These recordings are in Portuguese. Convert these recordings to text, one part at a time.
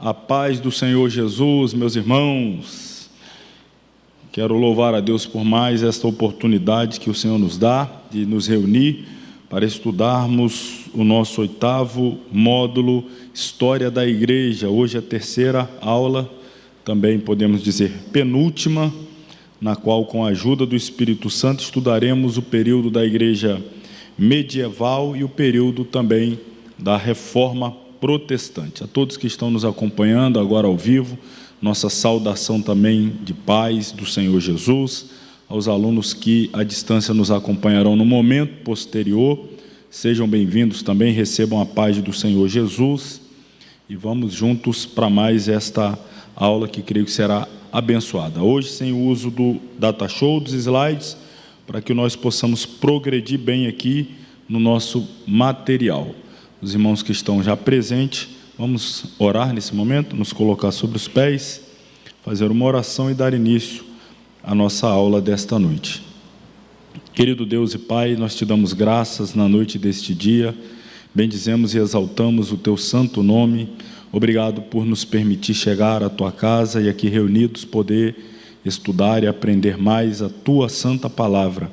A paz do Senhor Jesus, meus irmãos. Quero louvar a Deus por mais esta oportunidade que o Senhor nos dá de nos reunir para estudarmos o nosso 8º módulo História da Igreja. Hoje a 3ª aula, também podemos dizer penúltima, na qual, com a ajuda do Espírito Santo, estudaremos o período da Igreja medieval e o período também da Reforma Protestante. A todos que estão nos acompanhando agora ao vivo, nossa saudação também de paz do Senhor Jesus. Aos alunos que à distância nos acompanharão no momento posterior, sejam bem-vindos também, recebam a paz do Senhor Jesus e vamos juntos para mais esta aula que creio que será abençoada. Hoje, sem o uso do data show, dos slides, para que nós possamos progredir bem aqui no nosso material. Os irmãos que estão já presentes, vamos orar nesse momento, nos colocar sobre os pés, fazer uma oração e dar início à nossa aula desta noite. Querido Deus e Pai, nós te damos graças na noite deste dia, bendizemos e exaltamos o teu santo nome. Obrigado por nos permitir chegar à tua casa e aqui reunidos poder estudar e aprender mais a tua santa palavra.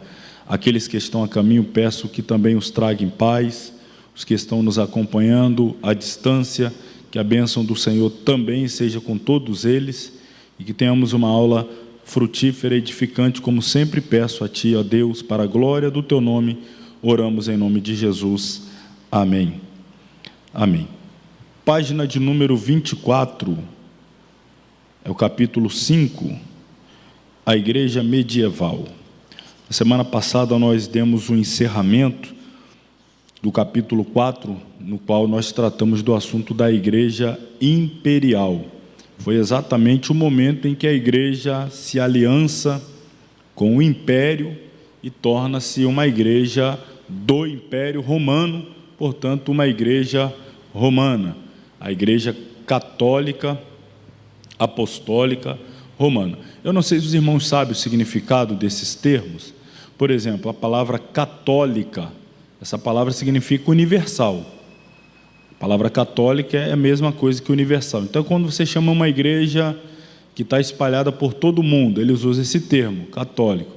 Aqueles que estão a caminho, peço que também os traga em paz. Os que estão nos acompanhando à distância, que a bênção do Senhor também seja com todos eles e que tenhamos uma aula frutífera e edificante, como sempre peço a Ti, ó Deus, para a glória do Teu nome, oramos em nome de Jesus. Amém. Amém. Página de número 24, é o capítulo 5, a Igreja Medieval. Na semana passada nós demos o encerramento do capítulo 4, no qual nós tratamos do assunto da Igreja Imperial. Foi exatamente o momento em que a Igreja se aliança com o Império e torna-se uma Igreja do Império Romano, portanto, uma Igreja romana, a Igreja Católica, Apostólica, Romana. Eu não sei se os irmãos sabem o significado desses termos. Por exemplo, a palavra católica, essa palavra significa universal. A palavra católica é a mesma coisa que universal. Então, quando você chama uma igreja que está espalhada por todo o mundo, eles usam esse termo, católico.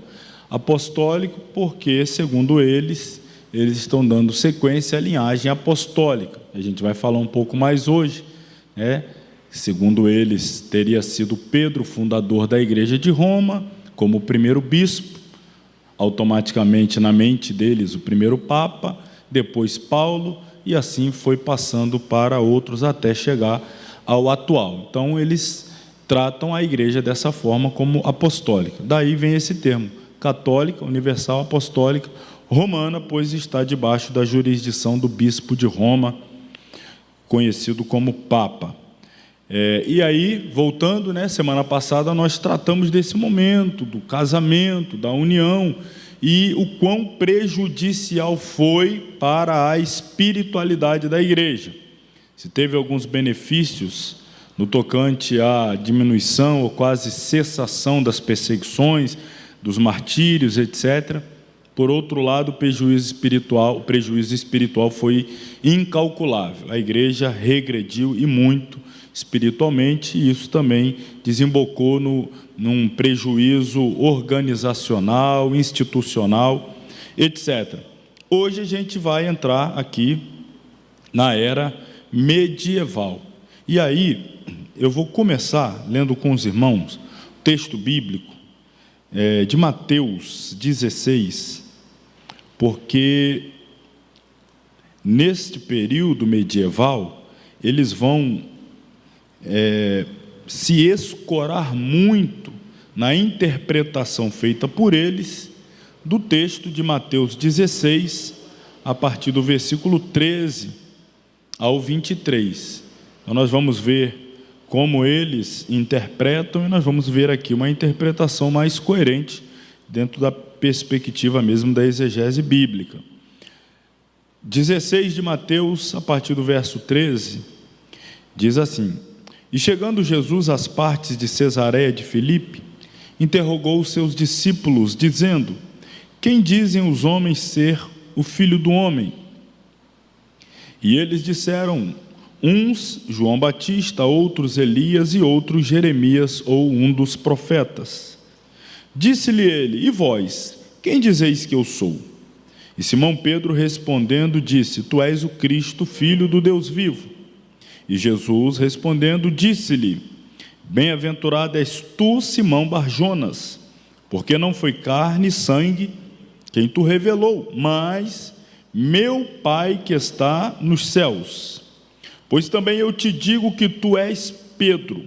Apostólico, porque, segundo eles estão dando sequência à linhagem apostólica. A gente vai falar um pouco mais hoje, né? Segundo eles, teria sido Pedro, fundador da Igreja de Roma, como o primeiro bispo. Automaticamente na mente deles o primeiro Papa, depois Paulo, e assim foi passando para outros até chegar ao atual. Então eles tratam a igreja dessa forma, como apostólica. Daí vem esse termo, católica, universal, apostólica, romana, pois está debaixo da jurisdição do bispo de Roma, conhecido como Papa. E aí, voltando, semana passada nós tratamos desse momento, do casamento, da união, e o quão prejudicial foi para a espiritualidade da igreja. Se teve alguns benefícios no tocante à diminuição ou quase cessação das perseguições, dos martírios, etc., por outro lado, o prejuízo espiritual foi incalculável. A igreja regrediu e muito espiritualmente, e isso também desembocou num prejuízo organizacional, institucional, etc. Hoje a gente vai entrar aqui na era medieval. E aí, eu vou começar lendo com os irmãos o texto bíblico de Mateus 16, porque neste período medieval, eles vão se escorar muito na interpretação feita por eles do texto de Mateus 16, a partir do versículo 13 ao 23. Então nós vamos ver como eles interpretam e nós vamos ver aqui uma interpretação mais coerente dentro da perspectiva mesmo da exegese bíblica. 16 de Mateus, a partir do verso 13, diz assim: E chegando Jesus às partes de Cesareia de Filipe, interrogou os seus discípulos, dizendo: Quem dizem os homens ser o Filho do Homem? E eles disseram: uns João Batista, outros Elias e outros Jeremias ou um dos profetas. Disse-lhe ele: e vós, quem dizeis que eu sou? E Simão Pedro respondendo disse: tu és o Cristo, filho do Deus vivo. E Jesus respondendo disse-lhe: bem-aventurado és tu, Simão Barjonas, porque não foi carne e sangue quem tu revelou, mas meu Pai que está nos céus. Pois também eu te digo que tu és Pedro,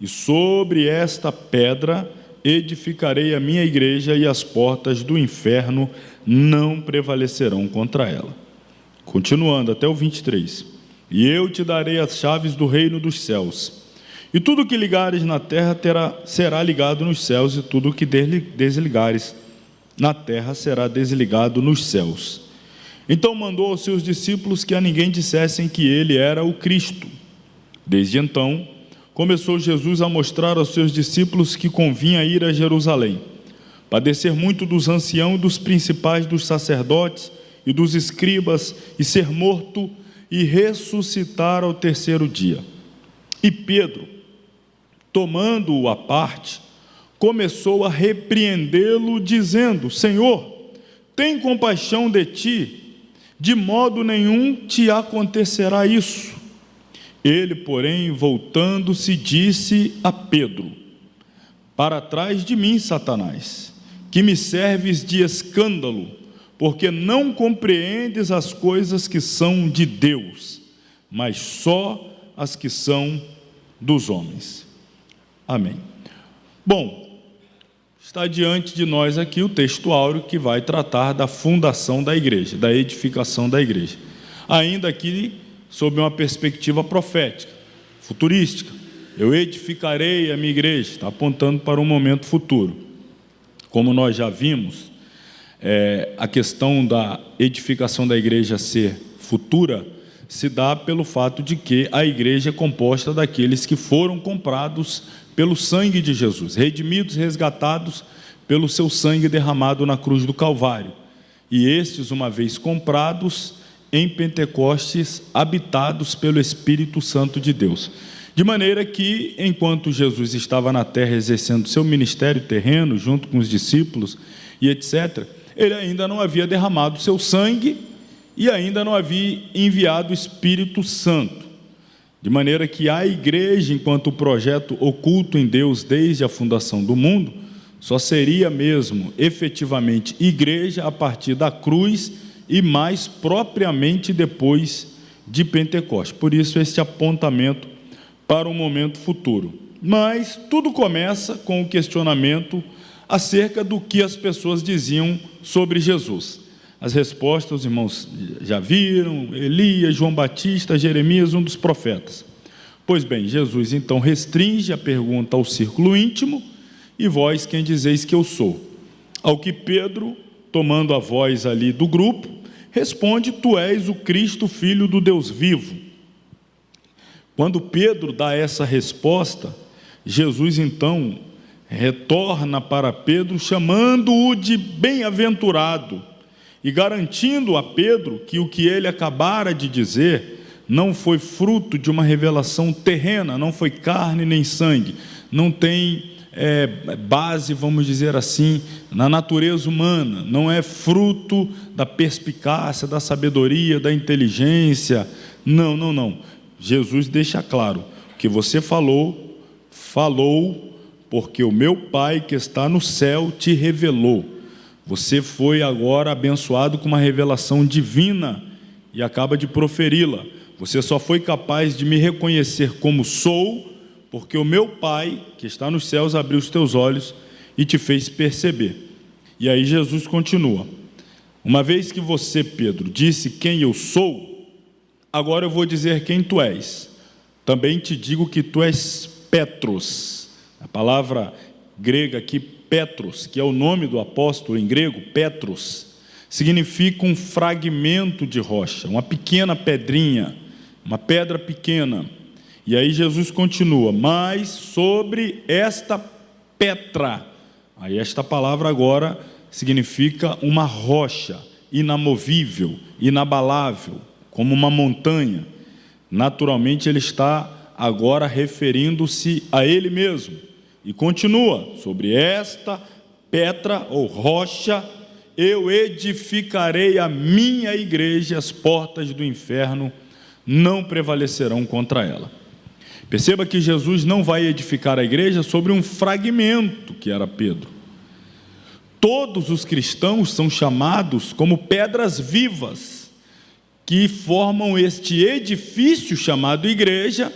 e sobre esta pedra edificarei a minha igreja, e as portas do inferno não prevalecerão contra ela. Continuando até o 23. E eu te darei as chaves do reino dos céus. E tudo que ligares na terra será ligado nos céus, e tudo que desligares na terra será desligado nos céus. Então mandou aos seus discípulos que a ninguém dissessem que ele era o Cristo. Desde então, começou Jesus a mostrar aos seus discípulos que convinha ir a Jerusalém, padecer muito dos anciãos e dos principais dos sacerdotes e dos escribas, e ser morto e ressuscitar ao terceiro dia. E Pedro, tomando-o à parte, começou a repreendê-lo, dizendo: Senhor, tem compaixão de ti, de modo nenhum te acontecerá isso. Ele, porém, voltando-se, disse a Pedro: para trás de mim, Satanás, que me serves de escândalo, porque não compreendes as coisas que são de Deus, mas só as que são dos homens. Amém. Bom, está diante de nós aqui o texto áureo que vai tratar da fundação da igreja, da edificação da igreja. Ainda aqui sob uma perspectiva profética, futurística. Eu edificarei a minha igreja, está apontando para um momento futuro. Como nós já vimos, a questão da edificação da igreja ser futura se dá pelo fato de que a igreja é composta daqueles que foram comprados pelo sangue de Jesus, redimidos, resgatados pelo seu sangue derramado na cruz do Calvário. E estes, uma vez comprados, em Pentecostes, habitados pelo Espírito Santo de Deus. De maneira que, enquanto Jesus estava na terra exercendo seu ministério terreno, junto com os discípulos e etc., ele ainda não havia derramado seu sangue e ainda não havia enviado o Espírito Santo. De maneira que a igreja, enquanto projeto oculto em Deus desde a fundação do mundo, só seria mesmo efetivamente igreja a partir da cruz e mais propriamente depois de Pentecostes. Por isso este apontamento para um momento futuro. Mas tudo começa com o questionamento acerca do que as pessoas diziam sobre Jesus. As respostas, os irmãos já viram: Elias, João Batista, Jeremias, um dos profetas. Pois bem, Jesus então restringe a pergunta ao círculo íntimo: e vós quem dizeis que eu sou? Ao que Pedro, tomando a voz ali do grupo, responde: tu és o Cristo, filho do Deus vivo. Quando Pedro dá essa resposta, Jesus então retorna para Pedro, chamando-o de bem-aventurado, e garantindo a Pedro que o que ele acabara de dizer não foi fruto de uma revelação terrena, não foi carne nem sangue, não tem base, vamos dizer assim, na natureza humana, não é fruto da perspicácia, da sabedoria, da inteligência, não. Jesus deixa claro: o que você falou, porque o meu Pai que está no céu te revelou. Você foi agora abençoado com uma revelação divina e acaba de proferi-la. Você só foi capaz de me reconhecer como sou, porque o meu Pai, que está nos céus, abriu os teus olhos e te fez perceber. E aí Jesus continua: uma vez que você, Pedro, disse quem eu sou, agora eu vou dizer quem tu és. Também te digo que tu és Petros. A palavra grega aqui, Petros, que é o nome do apóstolo em grego, Petros, significa um fragmento de rocha, uma pequena pedrinha, uma pedra pequena. E aí Jesus continua: mas sobre esta Petra, aí esta palavra agora significa uma rocha, inamovível, inabalável, como uma montanha. Naturalmente, ele está agora referindo-se a ele mesmo. E continua: sobre esta pedra ou rocha eu edificarei a minha igreja, as portas do inferno não prevalecerão contra ela. Perceba que Jesus não vai edificar a igreja sobre um fragmento que era Pedro. Todos os cristãos são chamados como pedras vivas, que formam este edifício chamado igreja,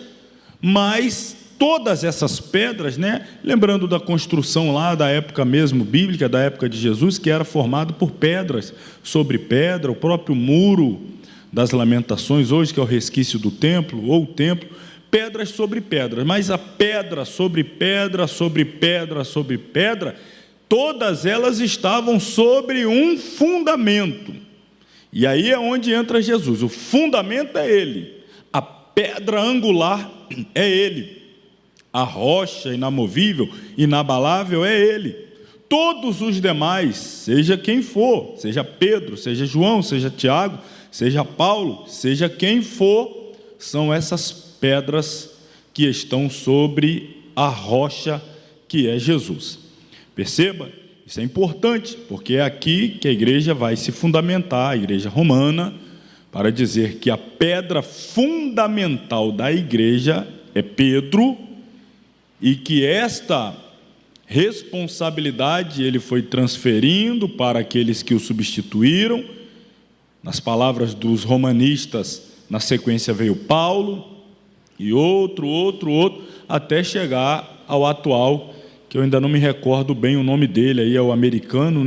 mas todas essas pedras, lembrando da construção lá da época mesmo bíblica, da época de Jesus, que era formado por pedras sobre pedra, o próprio muro das Lamentações, hoje que é o resquício do templo, ou o templo, pedras sobre pedras, mas a pedra sobre pedra, sobre pedra, sobre pedra, todas elas estavam sobre um fundamento. E aí é onde entra Jesus. O fundamento é Ele, a pedra angular é Ele, a rocha inamovível, inabalável é Ele. Todos os demais, seja quem for, seja Pedro, seja João, seja Tiago, seja Paulo, seja quem for, são essas pedras que estão sobre a rocha que é Jesus. Perceba, isso é importante, porque é aqui que a igreja vai se fundamentar, a igreja romana, para dizer que a pedra fundamental da igreja é Pedro, e que esta responsabilidade ele foi transferindo para aqueles que o substituíram. Nas palavras dos romanistas, na sequência veio Paulo, e outro, até chegar ao atual, que eu ainda não me recordo bem o nome dele, aí é o americano,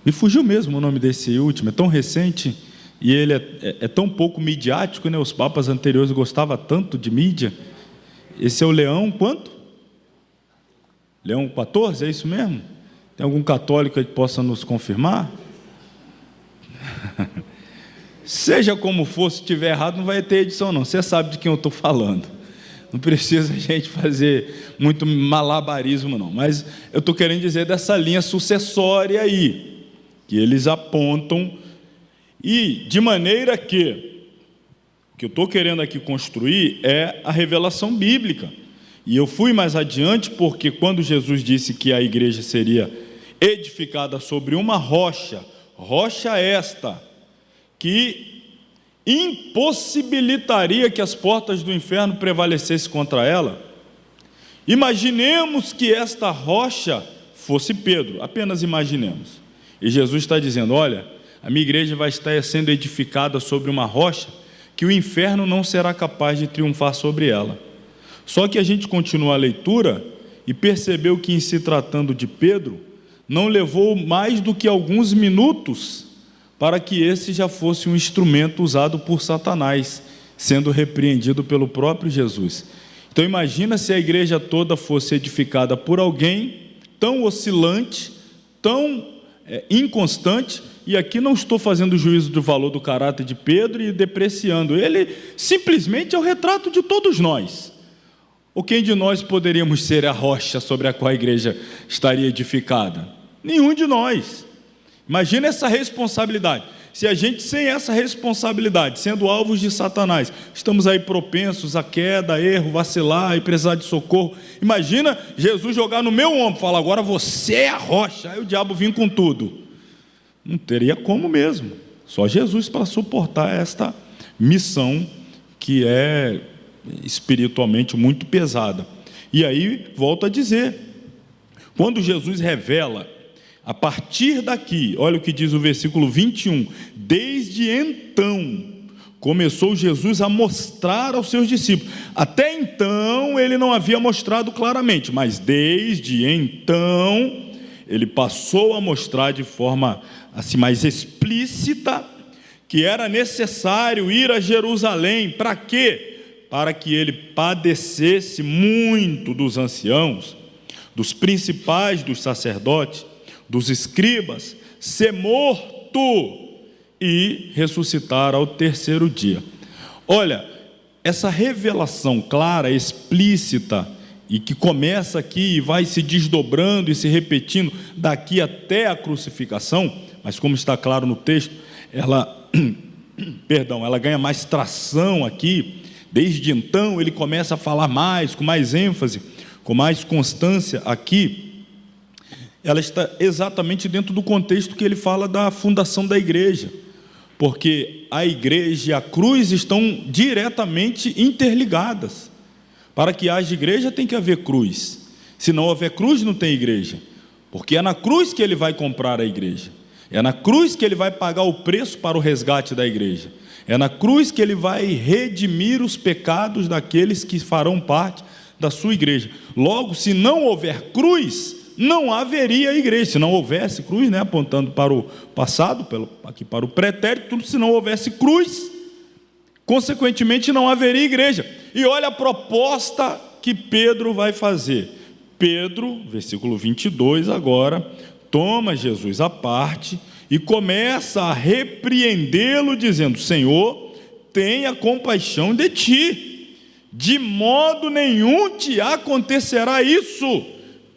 me fugiu mesmo o nome desse último, é tão recente, e ele é tão pouco midiático, os papas anteriores gostavam tanto de mídia. Esse é o Leão, quanto? Leão 14, é isso mesmo? Tem algum católico aí que possa nos confirmar? Seja como for, se estiver errado, não vai ter edição não, você sabe de quem eu estou falando. Não precisa a gente fazer muito malabarismo não, mas eu estou querendo dizer dessa linha sucessória aí, que eles apontam, e de maneira que o que eu estou querendo aqui construir é a revelação bíblica. E eu fui mais adiante porque quando Jesus disse que a igreja seria edificada sobre uma rocha, rocha esta, que impossibilitaria que as portas do inferno prevalecessem contra ela, imaginemos que esta rocha fosse Pedro, apenas imaginemos. E Jesus está dizendo: olha, a minha igreja vai estar sendo edificada sobre uma rocha que o inferno não será capaz de triunfar sobre ela. Só que a gente continua a leitura e percebeu que, em se tratando de Pedro, não levou mais do que alguns minutos para que esse já fosse um instrumento usado por Satanás, sendo repreendido pelo próprio Jesus. Então imagina se a igreja toda fosse edificada por alguém tão oscilante, tão inconstante, e aqui não estou fazendo juízo do valor do caráter de Pedro e depreciando, ele simplesmente é o retrato de todos nós. Ou quem de nós poderíamos ser a rocha sobre a qual a igreja estaria edificada? Nenhum de nós. Imagina essa responsabilidade. Se a gente, sem essa responsabilidade, sendo alvos de Satanás, estamos aí propensos a queda, erro, vacilar e precisar de socorro, imagina Jesus jogar no meu ombro e falar: agora você é a rocha, aí o diabo vir com tudo. Não teria como mesmo, só Jesus para suportar esta missão que é espiritualmente muito pesada. E aí, volto a dizer, quando Jesus revela, a partir daqui, olha o que diz o versículo 21, desde então, começou Jesus a mostrar aos seus discípulos. Até então, ele não havia mostrado claramente, mas desde então, ele passou a mostrar de forma assim mais explícita, que era necessário ir a Jerusalém. Para quê? Para que ele padecesse muito dos anciãos, dos principais dos sacerdotes, dos escribas, ser morto e ressuscitar ao terceiro dia. Olha, essa revelação clara, explícita, e que começa aqui e vai se desdobrando e se repetindo daqui até a crucificação, mas como está claro no texto, ela perdão, ela ganha mais tração aqui. Desde então ele começa a falar mais, com mais ênfase, com mais constância aqui. Ela está exatamente dentro do contexto que ele fala da fundação da igreja, porque a igreja e a cruz estão diretamente interligadas. Para que haja igreja tem que haver cruz. Se não houver cruz, não tem igreja, porque é na cruz que ele vai comprar a igreja, é na cruz que ele vai pagar o preço para o resgate da igreja, é na cruz que ele vai redimir os pecados daqueles que farão parte da sua igreja. Logo, se não houver cruz, não haveria igreja. Se não houvesse cruz, né, apontando para o passado, aqui para o pretérito, se não houvesse cruz, consequentemente não haveria igreja. E olha a proposta que Pedro vai fazer. Pedro, versículo 22 agora, toma Jesus à parte e começa a repreendê-lo, dizendo: Senhor, tenha compaixão de ti, de modo nenhum te acontecerá isso.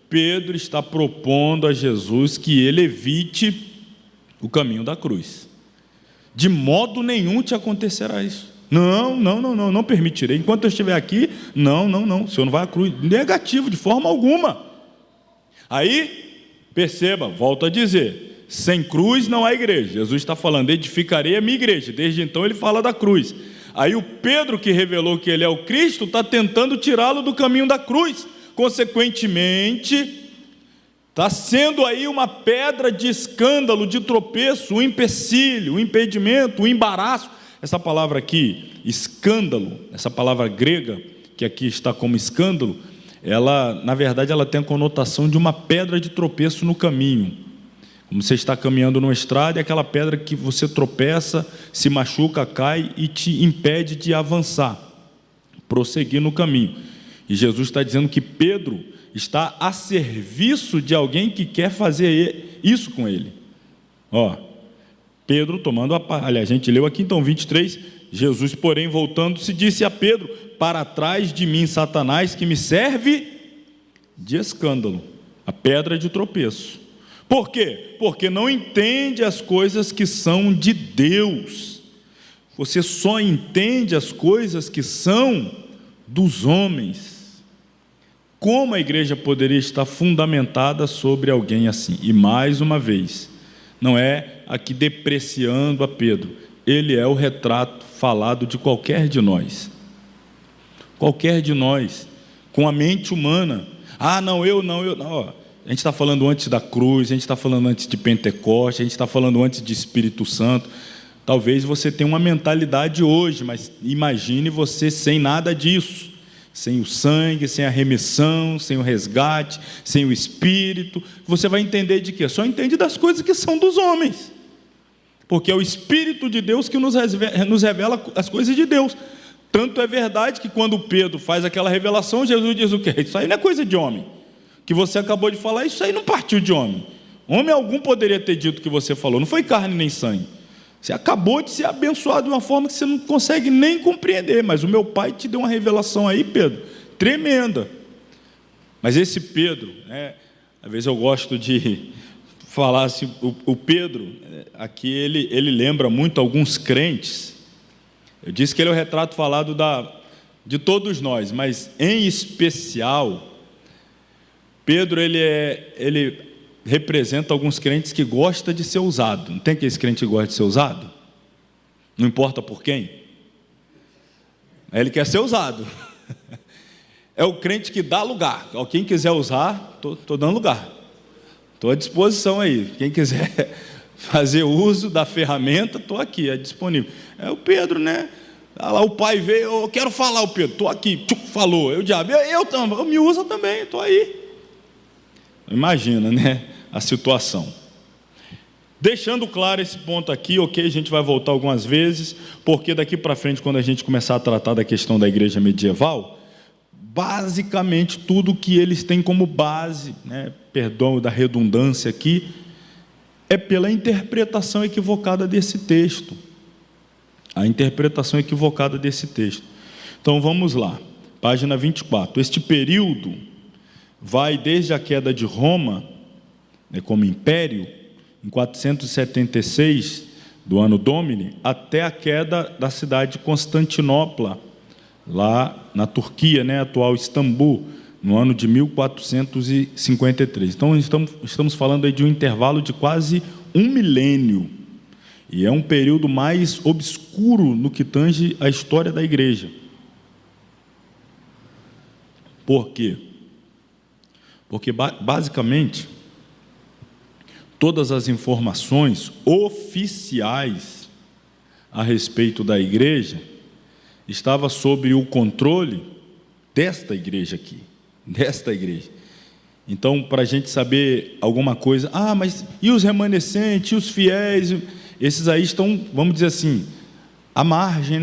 Pedro está propondo a Jesus que ele evite o caminho da cruz. De modo nenhum te acontecerá isso. Não permitirei. Enquanto eu estiver aqui, não, o Senhor não vai à cruz. Negativo, de forma alguma. Aí, perceba, volto a dizer, sem cruz não há igreja. Jesus está falando: edificarei a minha igreja. Desde então ele fala da cruz. Aí o Pedro, que revelou que ele é o Cristo, está tentando tirá-lo do caminho da cruz. Consequentemente, está sendo aí uma pedra de escândalo, de tropeço, um empecilho, um impedimento, um embaraço. Essa palavra aqui, escândalo, essa palavra grega, que aqui está como escândalo, ela, na verdade, ela tem a conotação de uma pedra de tropeço no caminho. Como você está caminhando numa estrada, é aquela pedra que você tropeça, se machuca, cai e te impede de avançar, prosseguir no caminho. E Jesus está dizendo que Pedro está a serviço de alguém que quer fazer isso com ele. Pedro tomando a parte. Aliás, a gente leu aqui então 23, Jesus, porém, voltando-se, disse a Pedro: para trás de mim, Satanás, que me serve de escândalo, a pedra de tropeço. Por quê? Porque não entende as coisas que são de Deus. Você só entende as coisas que são dos homens. Como a igreja poderia estar fundamentada sobre alguém assim? E mais uma vez, não é aqui depreciando a Pedro, ele é o retrato falado de qualquer de nós. Qualquer de nós, com a mente humana. Eu não. A gente está falando antes da cruz, a gente está falando antes de Pentecoste, a gente está falando antes de Espírito Santo. Talvez você tenha uma mentalidade hoje, mas imagine você sem nada disso. Sem o sangue, sem a remissão, sem o resgate, sem o Espírito. Você vai entender de quê? Só entende das coisas que são dos homens. Porque é o Espírito de Deus que nos revela as coisas de Deus. Tanto é verdade que quando Pedro faz aquela revelação, Jesus diz o quê? Isso aí não é coisa de homem. Que você acabou de falar, isso aí não partiu de homem. Homem algum poderia ter dito o que você falou, não foi carne nem sangue. Você acabou de ser abençoado de uma forma que você não consegue nem compreender, mas o meu pai te deu uma revelação aí, Pedro, tremenda. Mas esse Pedro, às vezes eu gosto de falar assim, o Pedro, aqui ele lembra muito alguns crentes. Eu disse que ele é o retrato falado de todos nós, mas em especial, Pedro, ele representa alguns crentes que gostam de ser usado. Não tem aqueles crentes que gostam de ser usado? Não importa por quem. Ele quer ser usado. É o crente que dá lugar. Quem quiser usar, estou dando lugar. Estou à disposição aí. Quem quiser fazer uso da ferramenta, estou aqui, é disponível. É o Pedro, né? Lá o pai veio, eu quero falar, o Pedro, estou aqui, falou. Eu diabo, eu me usa também, estou aí. Imagina, né? A situação. Deixando claro esse ponto aqui, ok, a gente vai voltar algumas vezes, porque daqui para frente, quando a gente começar a tratar da questão da igreja medieval, basicamente tudo que eles têm como base, perdão da redundância aqui, é pela interpretação equivocada desse texto. A interpretação equivocada desse texto. Então vamos lá, página 24. Este período vai desde a queda de Roma, como império, em 476, do ano Domini, até a queda da cidade de Constantinopla, lá na Turquia, atual Istambul, no ano de 1453. Então, estamos falando aí de um intervalo de quase um milênio, e é um período mais obscuro no que tange a história da igreja. Por quê? Porque, basicamente, todas as informações oficiais a respeito da igreja estavam sob o controle desta igreja aqui, desta igreja. Então, para a gente saber alguma coisa, mas e os remanescentes, e os fiéis? Esses aí estão, vamos dizer assim, à margem,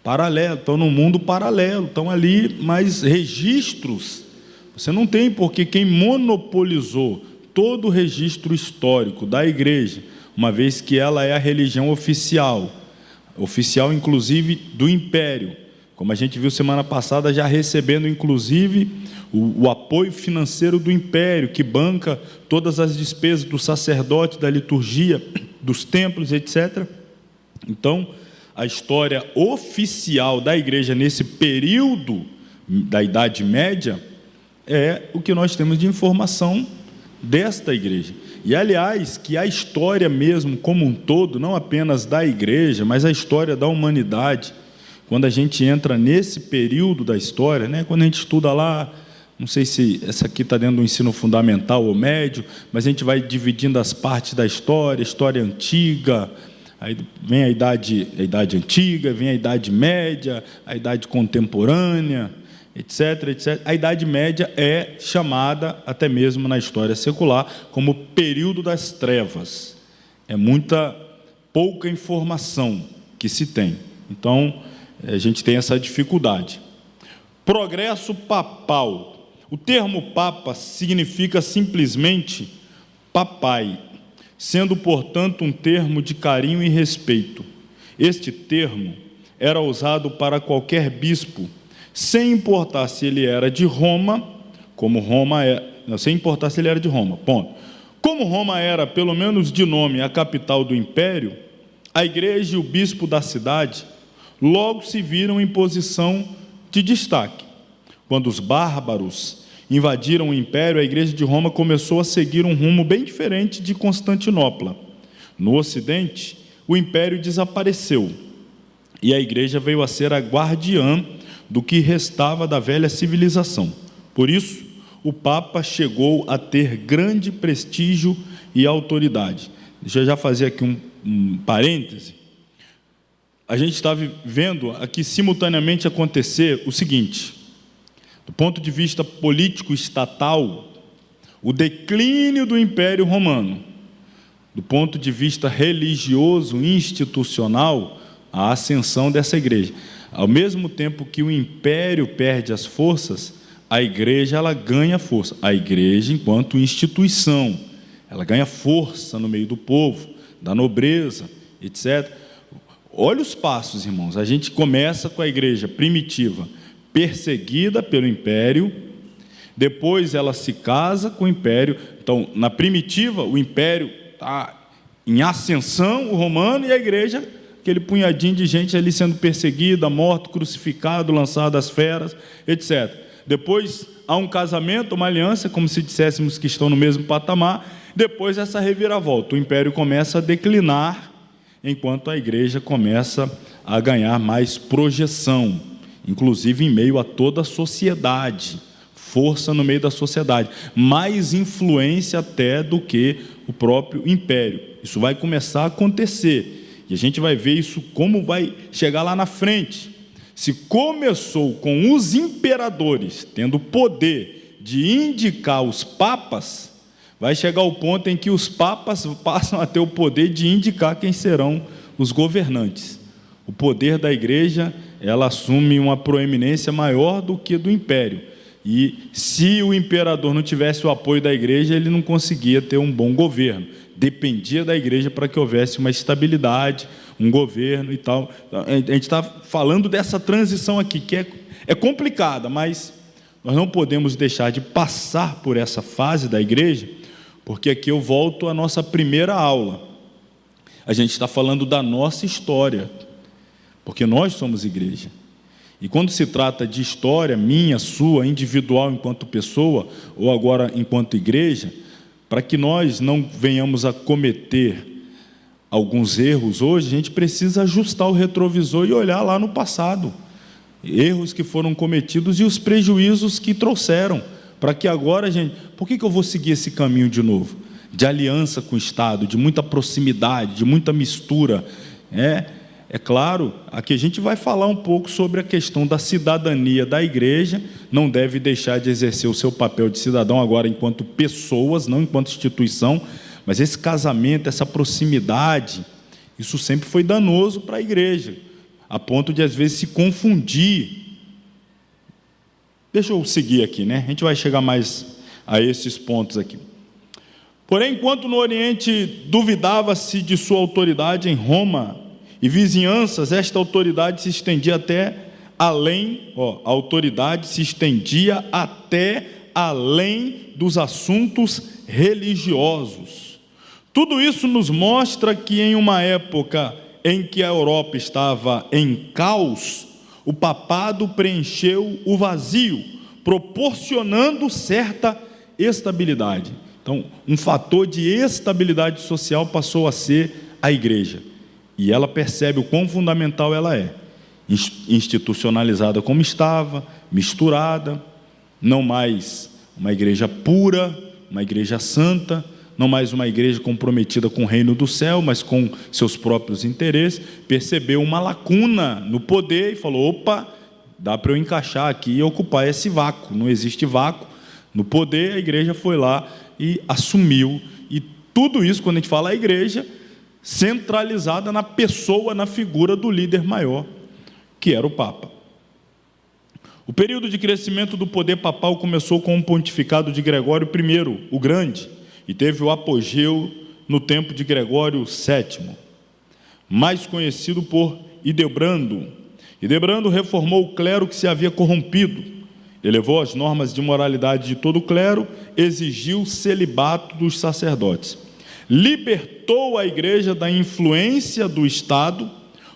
paralelo, estão no mundo paralelo, estão ali, mas registros você não tem, porque quem monopolizou todo o registro histórico da igreja, uma vez que ela é a religião oficial inclusive do império, como a gente viu semana passada, já recebendo inclusive o apoio financeiro do império, que banca todas as despesas do sacerdote, da liturgia, dos templos, etc. Então, a história oficial da igreja nesse período da Idade Média é o que nós temos de informação desta igreja. E, aliás, que a história mesmo como um todo, não apenas da igreja, mas a história da humanidade, quando a gente entra nesse período da história, quando a gente estuda lá, não sei se essa aqui está dentro do ensino fundamental ou médio, mas a gente vai dividindo as partes da história antiga, aí vem a idade antiga, vem a Idade Média, a Idade Contemporânea, etc, etc. A Idade Média é chamada, até mesmo na história secular, como período das trevas. É pouca informação que se tem. Então, a gente tem essa dificuldade. Progresso papal. O termo papa significa simplesmente papai, sendo, portanto, um termo de carinho e respeito. Este termo era usado para qualquer bispo, sem importar se ele era de Roma, sem importar se ele era de Roma, ponto. Como Roma era, pelo menos de nome, a capital do império, a igreja e o bispo da cidade logo se viram em posição de destaque. Quando os bárbaros invadiram o império, a igreja de Roma começou a seguir um rumo bem diferente de Constantinopla. No ocidente, o império desapareceu, e a igreja veio a ser a guardiã do que restava da velha civilização. Por isso, o Papa chegou a ter grande prestígio e autoridade. Deixa eu já fazer aqui um parêntese. A gente está vendo aqui simultaneamente acontecer o seguinte: do ponto de vista político estatal, o declínio do Império Romano; do ponto de vista religioso institucional, a ascensão dessa igreja. Ao mesmo tempo que o império perde as forças, a igreja ela ganha força. A igreja, enquanto instituição, ela ganha força no meio do povo, da nobreza, etc. Olha os passos, irmãos. A gente começa com a igreja primitiva, perseguida pelo império, depois ela se casa com o império. Então, na primitiva, o império está em ascensão, o romano, e a igreja, aquele punhadinho de gente ali sendo perseguida, morto, crucificado, lançado às feras, etc. Depois há um casamento, uma aliança, como se disséssemos que estão no mesmo patamar. Depois essa reviravolta, o império começa a declinar, enquanto a igreja começa a ganhar mais projeção, inclusive em meio a toda a sociedade, força no meio da sociedade, mais influência até do que o próprio império. Isso vai começar a acontecer, e a gente vai ver isso como vai chegar lá na frente. Se começou com os imperadores tendo poder de indicar os papas, vai chegar o ponto em que os papas passam a ter o poder de indicar quem serão os governantes. O poder da igreja, ela assume uma proeminência maior do que do império. E se o imperador não tivesse o apoio da igreja, ele não conseguia ter um bom governo. Dependia da igreja para que houvesse uma estabilidade, um governo e tal. A gente está falando dessa transição aqui, que é complicada, mas nós não podemos deixar de passar por essa fase da igreja, porque aqui eu volto à nossa primeira aula. A gente está falando da nossa história, porque nós somos igreja. E quando se trata de história minha, sua, individual enquanto pessoa, ou agora enquanto igreja, para que nós não venhamos a cometer alguns erros hoje, a gente precisa ajustar o retrovisor e olhar lá no passado. Erros que foram cometidos e os prejuízos que trouxeram, para que agora, gente, por que eu vou seguir esse caminho de novo? De aliança com o Estado, de muita proximidade, de muita mistura. É claro, aqui a gente vai falar um pouco sobre a questão da cidadania da igreja, não deve deixar de exercer o seu papel de cidadão agora enquanto pessoas, não enquanto instituição, mas esse casamento, essa proximidade, isso sempre foi danoso para a igreja, a ponto de às vezes se confundir. Deixa eu seguir aqui, né? A gente vai chegar mais a esses pontos aqui. Porém, enquanto no Oriente duvidava-se de sua autoridade, em Roma e vizinhanças, esta autoridade se estendia até além, a autoridade se estendia até além dos assuntos religiosos. Tudo isso nos mostra que em uma época em que a Europa estava em caos, o papado preencheu o vazio, proporcionando certa estabilidade. Então, um fator de estabilidade social passou a ser a igreja. E ela percebe o quão fundamental ela é, institucionalizada como estava, misturada, não mais uma igreja pura, uma igreja santa, não mais uma igreja comprometida com o reino do céu, mas com seus próprios interesses, percebeu uma lacuna no poder e falou, opa, dá para eu encaixar aqui e ocupar esse vácuo, não existe vácuo no poder. A igreja foi lá e assumiu, e tudo isso, quando a gente fala a igreja, centralizada na pessoa, na figura do líder maior, que era o Papa. O período de crescimento do poder papal começou com o pontificado de Gregório I, o Grande, e teve o apogeu no tempo de Gregório VII, mais conhecido por Hildebrando. Hildebrando reformou o clero que se havia corrompido, elevou as normas de moralidade de todo o clero, exigiu o celibato dos sacerdotes. Libertou a igreja da influência do Estado,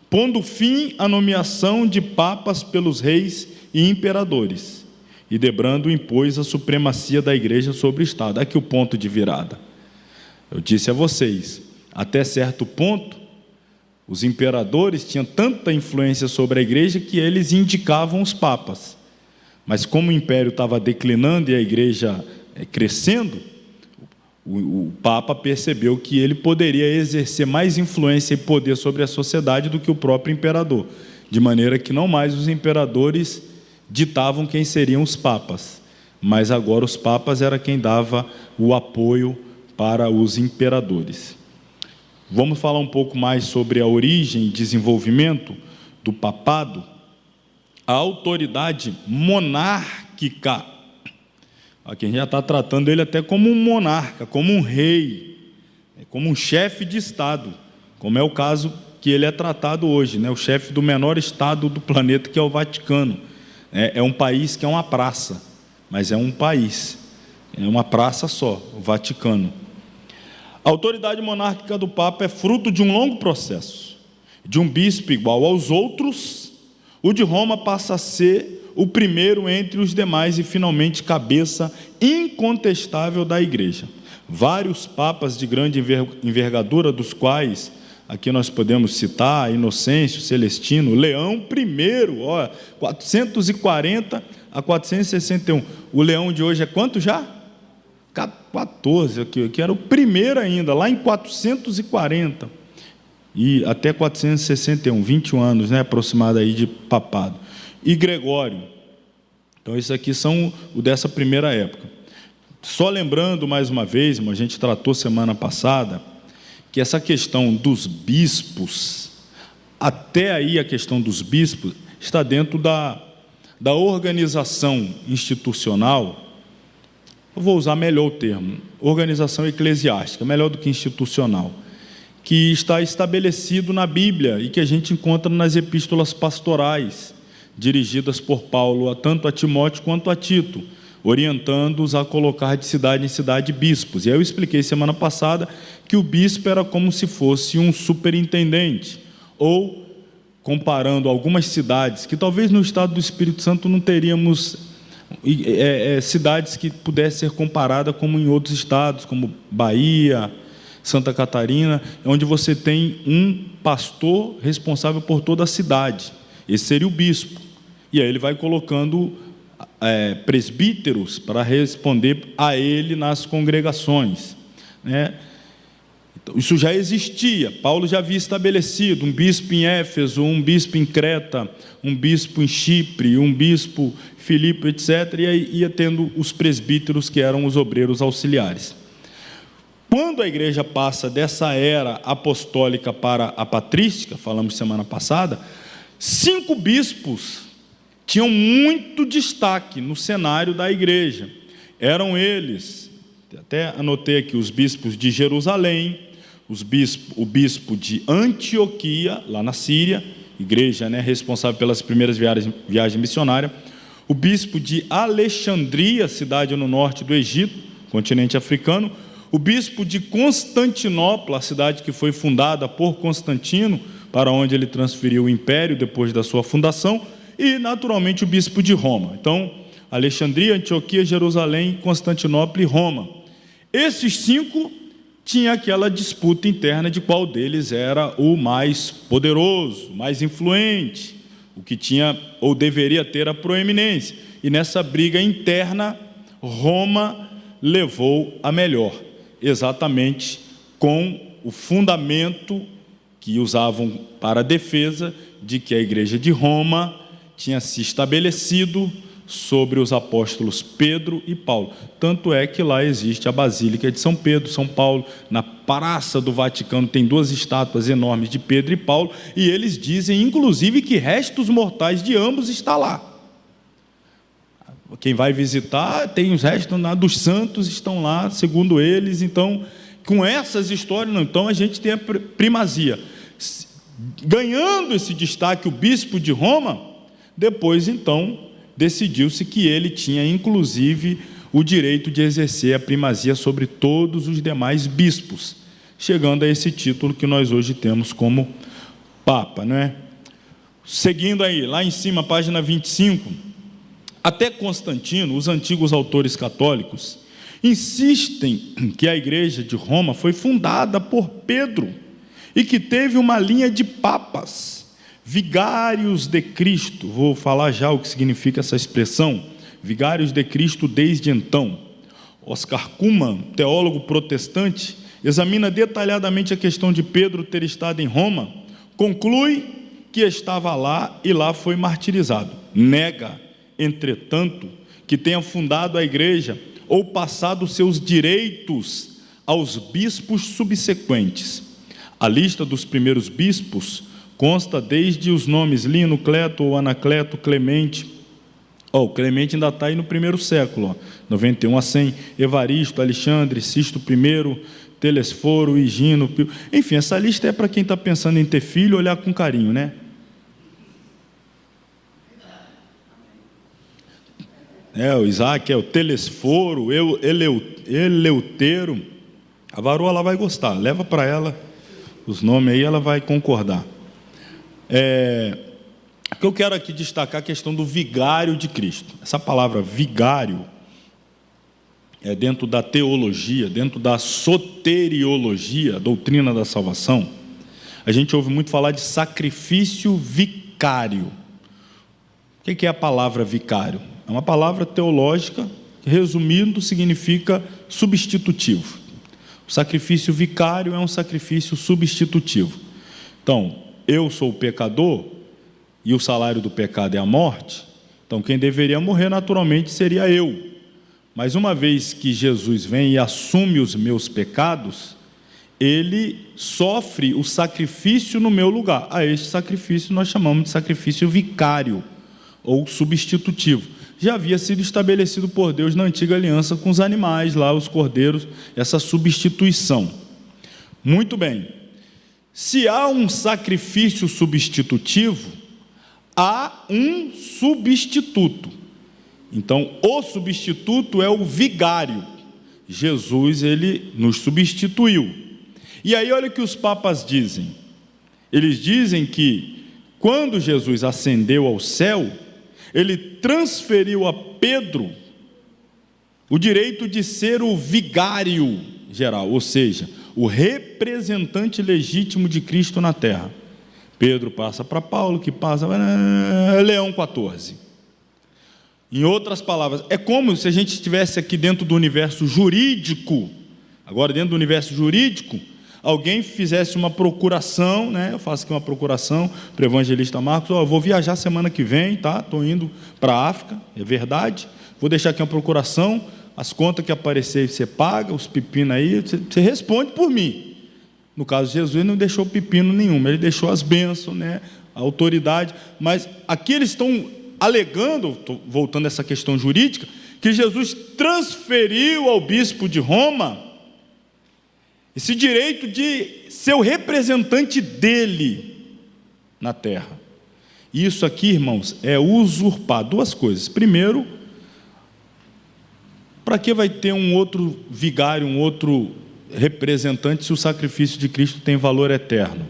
pondo fim à nomeação de papas pelos reis e imperadores. Hildebrando impôs a supremacia da igreja sobre o Estado. Aqui o ponto de virada. Eu disse a vocês, até certo ponto, os imperadores tinham tanta influência sobre a igreja que eles indicavam os papas. Mas como o império estava declinando e a igreja crescendo, o Papa percebeu que ele poderia exercer mais influência e poder sobre a sociedade do que o próprio imperador, de maneira que não mais os imperadores ditavam quem seriam os papas, mas agora os papas era quem dava o apoio para os imperadores. Vamos falar um pouco mais sobre a origem e desenvolvimento do papado. A autoridade monárquica, aqui a gente já está tratando ele até como um monarca, como um rei, como um chefe de Estado, como é o caso que ele é tratado hoje, né? O chefe do menor Estado do planeta, que é o Vaticano. É um país que é uma praça, mas é um país, é uma praça só, o Vaticano. A autoridade monárquica do Papa é fruto de um longo processo. De um bispo igual aos outros, o de Roma passa a ser o primeiro entre os demais e finalmente cabeça incontestável da igreja. Vários papas de grande envergadura, dos quais aqui nós podemos citar Inocêncio, Celestino, Leão I, 440 a 461. O Leão de hoje é quanto já? 14, que era o primeiro ainda, lá em 440 e até 461, 21 anos, né, aproximado aí de papado. E Gregório. Então, esses aqui são o dessa primeira época. Só lembrando mais uma vez, a gente tratou semana passada, que essa questão dos bispos, até aí a questão dos bispos, está dentro da organização institucional. Eu vou usar melhor o termo, organização eclesiástica, melhor do que institucional, que está estabelecido na Bíblia e que a gente encontra nas epístolas pastorais, dirigidas por Paulo tanto a Timóteo quanto a Tito, orientando-os a colocar de cidade em cidade bispos. E aí eu expliquei semana passada que o bispo era como se fosse um superintendente, ou, comparando algumas cidades, que talvez no estado do Espírito Santo não teríamos cidades que pudessem ser comparadas como em outros estados, como Bahia, Santa Catarina, onde você tem um pastor responsável por toda a cidade. Esse seria o bispo. E aí ele vai colocando presbíteros para responder a ele nas congregações, né? Então, isso já existia. Paulo já havia estabelecido um bispo em Éfeso, um bispo em Creta, um bispo em Chipre, um bispo em Filipe, etc. E aí ia tendo os presbíteros, que eram os obreiros auxiliares. Quando a igreja passa dessa era apostólica para a patrística, falamos semana passada, 5 bispos tinham muito destaque no cenário da igreja. Eram eles, até anotei aqui, os bispos de Jerusalém, o bispo de Antioquia, lá na Síria, igreja, né, responsável pelas primeiras viagens missionárias, o bispo de Alexandria, cidade no norte do Egito, continente africano, o bispo de Constantinopla, a cidade que foi fundada por Constantino, para onde ele transferiu o império depois da sua fundação, e, naturalmente, o bispo de Roma. Então, Alexandria, Antioquia, Jerusalém, Constantinopla e Roma. Esses 5 tinham aquela disputa interna de qual deles era o mais poderoso, mais influente, o que tinha ou deveria ter a proeminência. E nessa briga interna, Roma levou a melhor, exatamente com o fundamento que usavam para a defesa de que a igreja de Roma tinha se estabelecido sobre os apóstolos Pedro e Paulo. Tanto é que lá existe a Basílica de São Pedro, São Paulo, na Praça do Vaticano tem 2 estátuas enormes de Pedro e Paulo, e eles dizem, inclusive, que restos mortais de ambos estão lá. Quem vai visitar, tem os restos dos santos, estão lá, segundo eles. Então, com essas histórias, então a gente tem a primazia. Ganhando esse destaque o bispo de Roma, depois, então, decidiu-se que ele tinha, inclusive, o direito de exercer a primazia sobre todos os demais bispos, chegando a esse título que nós hoje temos como Papa, não é? Seguindo aí, lá em cima, página 25, até Constantino, os antigos autores católicos, insistem que a igreja de Roma foi fundada por Pedro e que teve uma linha de papas, vigários de Cristo. Vou falar já o que significa essa expressão, vigários de Cristo desde então. Oscar Cumann, teólogo protestante, examina detalhadamente a questão de Pedro ter estado em Roma, conclui que estava lá e lá foi martirizado. Nega, entretanto, que tenha fundado a igreja ou passado seus direitos aos bispos subsequentes. A lista dos primeiros bispos consta desde os nomes Lino, Cleto ou Anacleto, Clemente. O Clemente ainda está aí no primeiro século, 91 a 100, Evaristo, Alexandre, Sisto I, Telesforo, Higino, Pio. Enfim, essa lista é para quem está pensando em ter filho, olhar com carinho, né? O Isaac, o Telesforo, Eleuteiro. A varoa ela vai gostar, leva para ela os nomes aí, ela vai concordar. O que eu quero aqui destacar a questão do vigário de Cristo. Essa palavra vigário é dentro da teologia, dentro da soteriologia, a doutrina da salvação. A gente ouve muito falar de sacrifício vicário. O que é a palavra vicário? É uma palavra teológica que, resumindo, significa substitutivo. O sacrifício vicário é um sacrifício substitutivo. Então, eu sou o pecador e o salário do pecado é a morte, então quem deveria morrer naturalmente seria eu. Mas uma vez que Jesus vem e assume os meus pecados, ele sofre o sacrifício no meu lugar. A este sacrifício nós chamamos de sacrifício vicário ou substitutivo. Já havia sido estabelecido por Deus na antiga aliança com os animais, lá os cordeiros, essa substituição. Muito bem. Se há um sacrifício substitutivo, há um substituto. Então, o substituto é o vigário. Jesus, ele nos substituiu. E aí, olha o que os papas dizem. Eles dizem que, quando Jesus ascendeu ao céu, ele transferiu a Pedro o direito de ser o vigário geral, ou seja, o representante legítimo de Cristo na terra. Pedro passa para Paulo, que passa para Leão 14. Em outras palavras, é como se a gente estivesse aqui dentro do universo jurídico. Agora, dentro do universo jurídico, alguém fizesse uma procuração, né? Eu faço aqui uma procuração para o evangelista Marcos: eu vou viajar semana que vem, tá? Estou indo para a África, é verdade. Vou deixar aqui uma procuração, as contas que aparecer você paga, os pepinos aí, você responde por mim. No caso de Jesus, ele não deixou pepino nenhum, ele deixou as bênçãos, né? A autoridade. Mas aqui eles estão alegando, voltando a essa questão jurídica, que Jesus transferiu ao bispo de Roma esse direito de ser o representante dele na terra. E isso aqui, irmãos, é usurpar duas coisas. Primeiro, para que vai ter um outro vigário, um outro representante, se o sacrifício de Cristo tem valor eterno?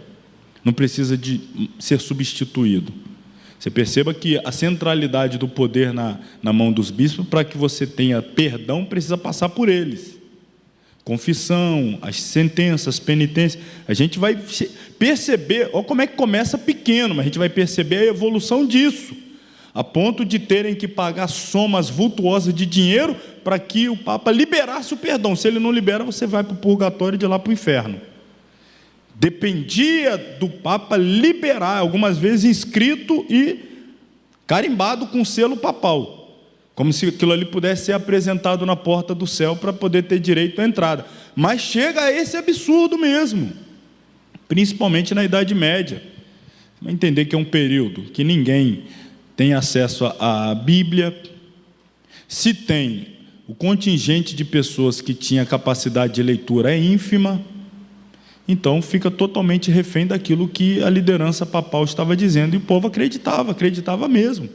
Não precisa de ser substituído. Você perceba que a centralidade do poder na mão dos bispos, para que você tenha perdão, precisa passar por eles. Confissão, as sentenças, penitência. A gente vai perceber, olha como é que começa pequeno, mas a gente vai perceber a evolução disso, a ponto de terem que pagar somas vultuosas de dinheiro para que o Papa liberasse o perdão. Se ele não libera, você vai para o purgatório e de lá para o inferno. Dependia do Papa liberar, algumas vezes inscrito e carimbado com selo papal, como se aquilo ali pudesse ser apresentado na porta do céu para poder ter direito à entrada. Mas chega a esse absurdo mesmo, principalmente na Idade Média. Você vai entender que é um período que ninguém tem acesso à Bíblia. Se tem, o contingente de pessoas que tinha capacidade de leitura é ínfima. Então fica totalmente refém daquilo que a liderança papal estava dizendo, e o povo acreditava mesmo,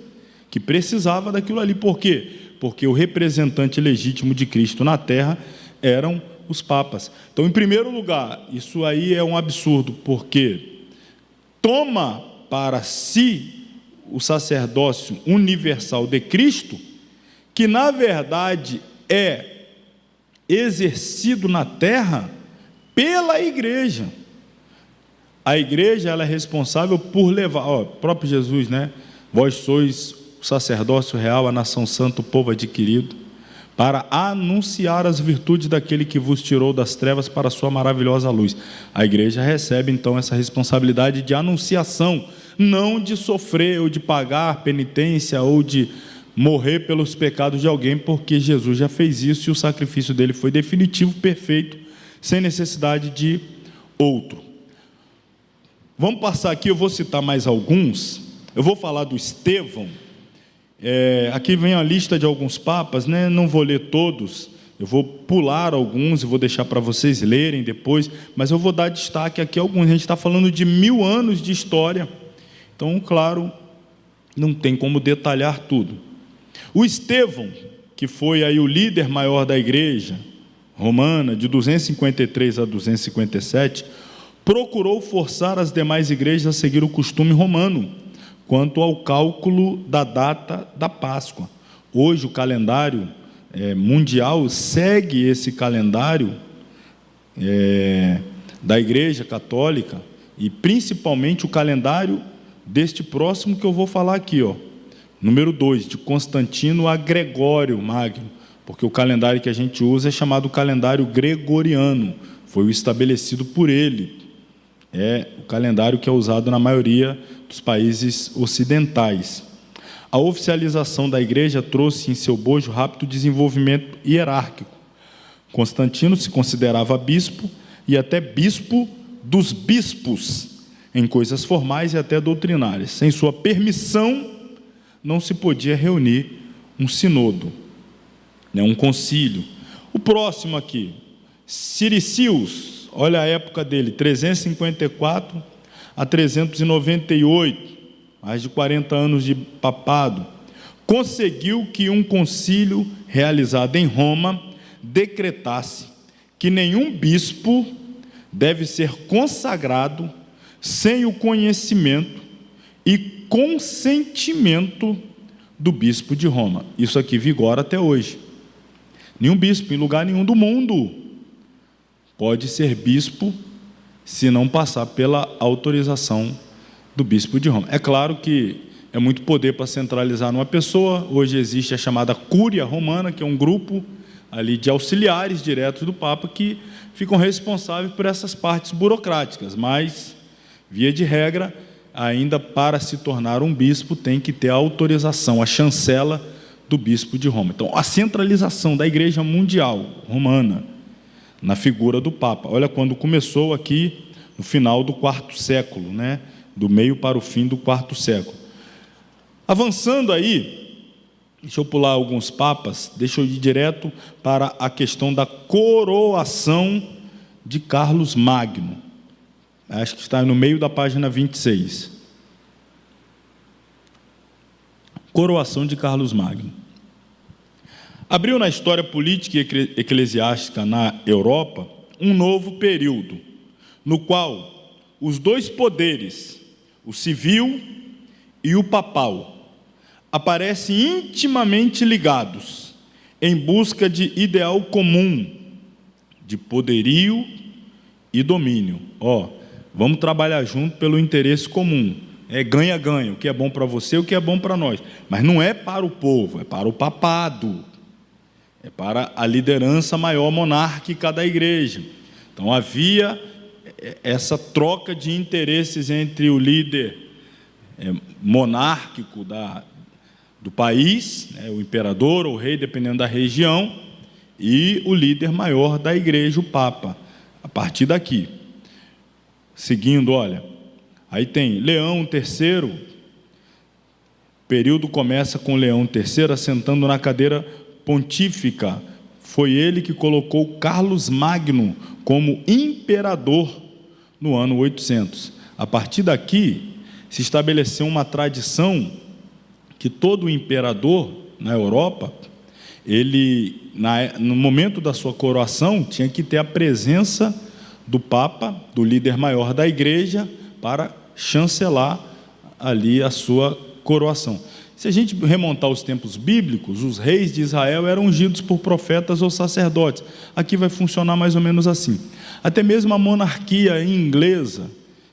que precisava daquilo ali. Por quê? Porque o representante legítimo de Cristo na terra eram os papas. Então, em primeiro lugar, isso aí é um absurdo, porque toma para si o sacerdócio universal de Cristo, que na verdade é exercido na terra pela igreja. A igreja, ela é responsável por levar, o próprio Jesus, né? Vós sois o sacerdócio real, a nação santa, o povo adquirido, para anunciar as virtudes daquele que vos tirou das trevas para a sua maravilhosa luz. A igreja recebe então essa responsabilidade de anunciação, não de sofrer ou de pagar penitência ou de morrer pelos pecados de alguém, porque Jesus já fez isso e o sacrifício dele foi definitivo, perfeito, sem necessidade de outro. Vamos passar aqui, eu vou citar mais alguns. Eu vou falar do Estevão. Aqui vem a lista de alguns papas, né? Não vou ler todos, eu vou pular alguns e vou deixar para vocês lerem depois, mas eu vou dar destaque aqui a alguns. A gente está falando de 1000 anos de história, então, claro, não tem como detalhar tudo. O Estevão, que foi aí o líder maior da igreja romana, de 253 a 257, procurou forçar as demais igrejas a seguir o costume romano quanto ao cálculo da data da Páscoa. Hoje o calendário mundial segue esse calendário da Igreja Católica, e principalmente o calendário deste próximo que eu vou falar aqui, número 2, de Constantino a Gregório Magno, porque o calendário que a gente usa é chamado calendário gregoriano, foi o estabelecido por ele, é o calendário que é usado na maioria dos países ocidentais. A oficialização da igreja trouxe em seu bojo rápido desenvolvimento hierárquico. Constantino se considerava bispo e até bispo dos bispos, em coisas formais e até doutrinárias. Sem sua permissão, não se podia reunir um sinodo, um concílio. O próximo aqui, Siricius, olha a época dele, 354 a 398, mais de 40 anos de papado. conseguiu que um concílio realizado em Roma decretasse que nenhum bispo deve ser consagrado sem o conhecimento e consentimento do bispo de Roma. Isso aqui vigora até hoje. Nenhum bispo em lugar nenhum do mundo pode ser bispo se não passar pela autorização do bispo de Roma. É claro que é muito poder para centralizar numa pessoa. Hoje existe a chamada Cúria Romana, que é um grupo ali de auxiliares diretos do Papa que ficam responsáveis por essas partes burocráticas, mas, via de regra, ainda para se tornar um bispo tem que ter a autorização, a chancela do bispo de Roma. Então, a centralização da Igreja Mundial Romana na figura do Papa. Olha quando começou aqui no final do quarto século, né? Do meio para o fim do quarto século. Avançando aí, deixa eu pular alguns papas, deixa eu ir direto para a questão da coroação de Carlos Magno. Acho que está no meio da página 26. Coroação de Carlos Magno. Abriu na história política e eclesiástica na Europa um novo período, no qual os dois poderes, o civil e o papal, aparecem intimamente ligados em busca de ideal comum, de poderio e domínio. Vamos trabalhar junto pelo interesse comum. É ganha-ganha, o que é bom para você, o que é bom para nós. Mas não é para o povo, é para o papado. É para a liderança maior monárquica da igreja. Então havia essa troca de interesses entre o líder monárquico do país, o imperador ou o rei, dependendo da região, e o líder maior da igreja, o Papa. A partir daqui, seguindo, olha, aí tem Leão III, o período começa com Leão III assentando na cadeira pontífica. Foi ele que colocou Carlos Magno como imperador no ano 800. A partir daqui, se estabeleceu uma tradição que todo imperador na Europa, ele, no momento da sua coroação, tinha que ter a presença do Papa, do líder maior da igreja, para chancelar ali a sua coroação. Se a gente remontar os tempos bíblicos, os reis de Israel eram ungidos por profetas ou sacerdotes. Aqui vai funcionar mais ou menos assim. Até mesmo a monarquia inglesa,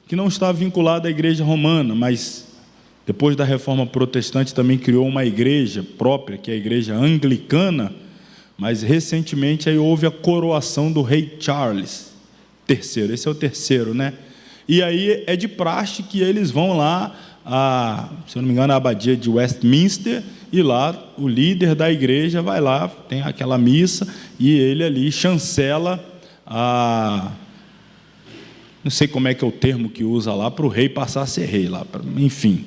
que não está vinculada à igreja romana, mas depois da reforma protestante também criou uma igreja própria, que é a igreja anglicana, mas recentemente aí houve a coroação do rei Charles III, esse é o terceiro, né? E aí é de praxe que eles vão lá, se eu não me engano, a abadia de Westminster, e lá o líder da igreja vai lá, tem aquela missa, e ele ali chancela não sei como é que é o termo que usa lá, para o rei passar a ser rei lá, enfim,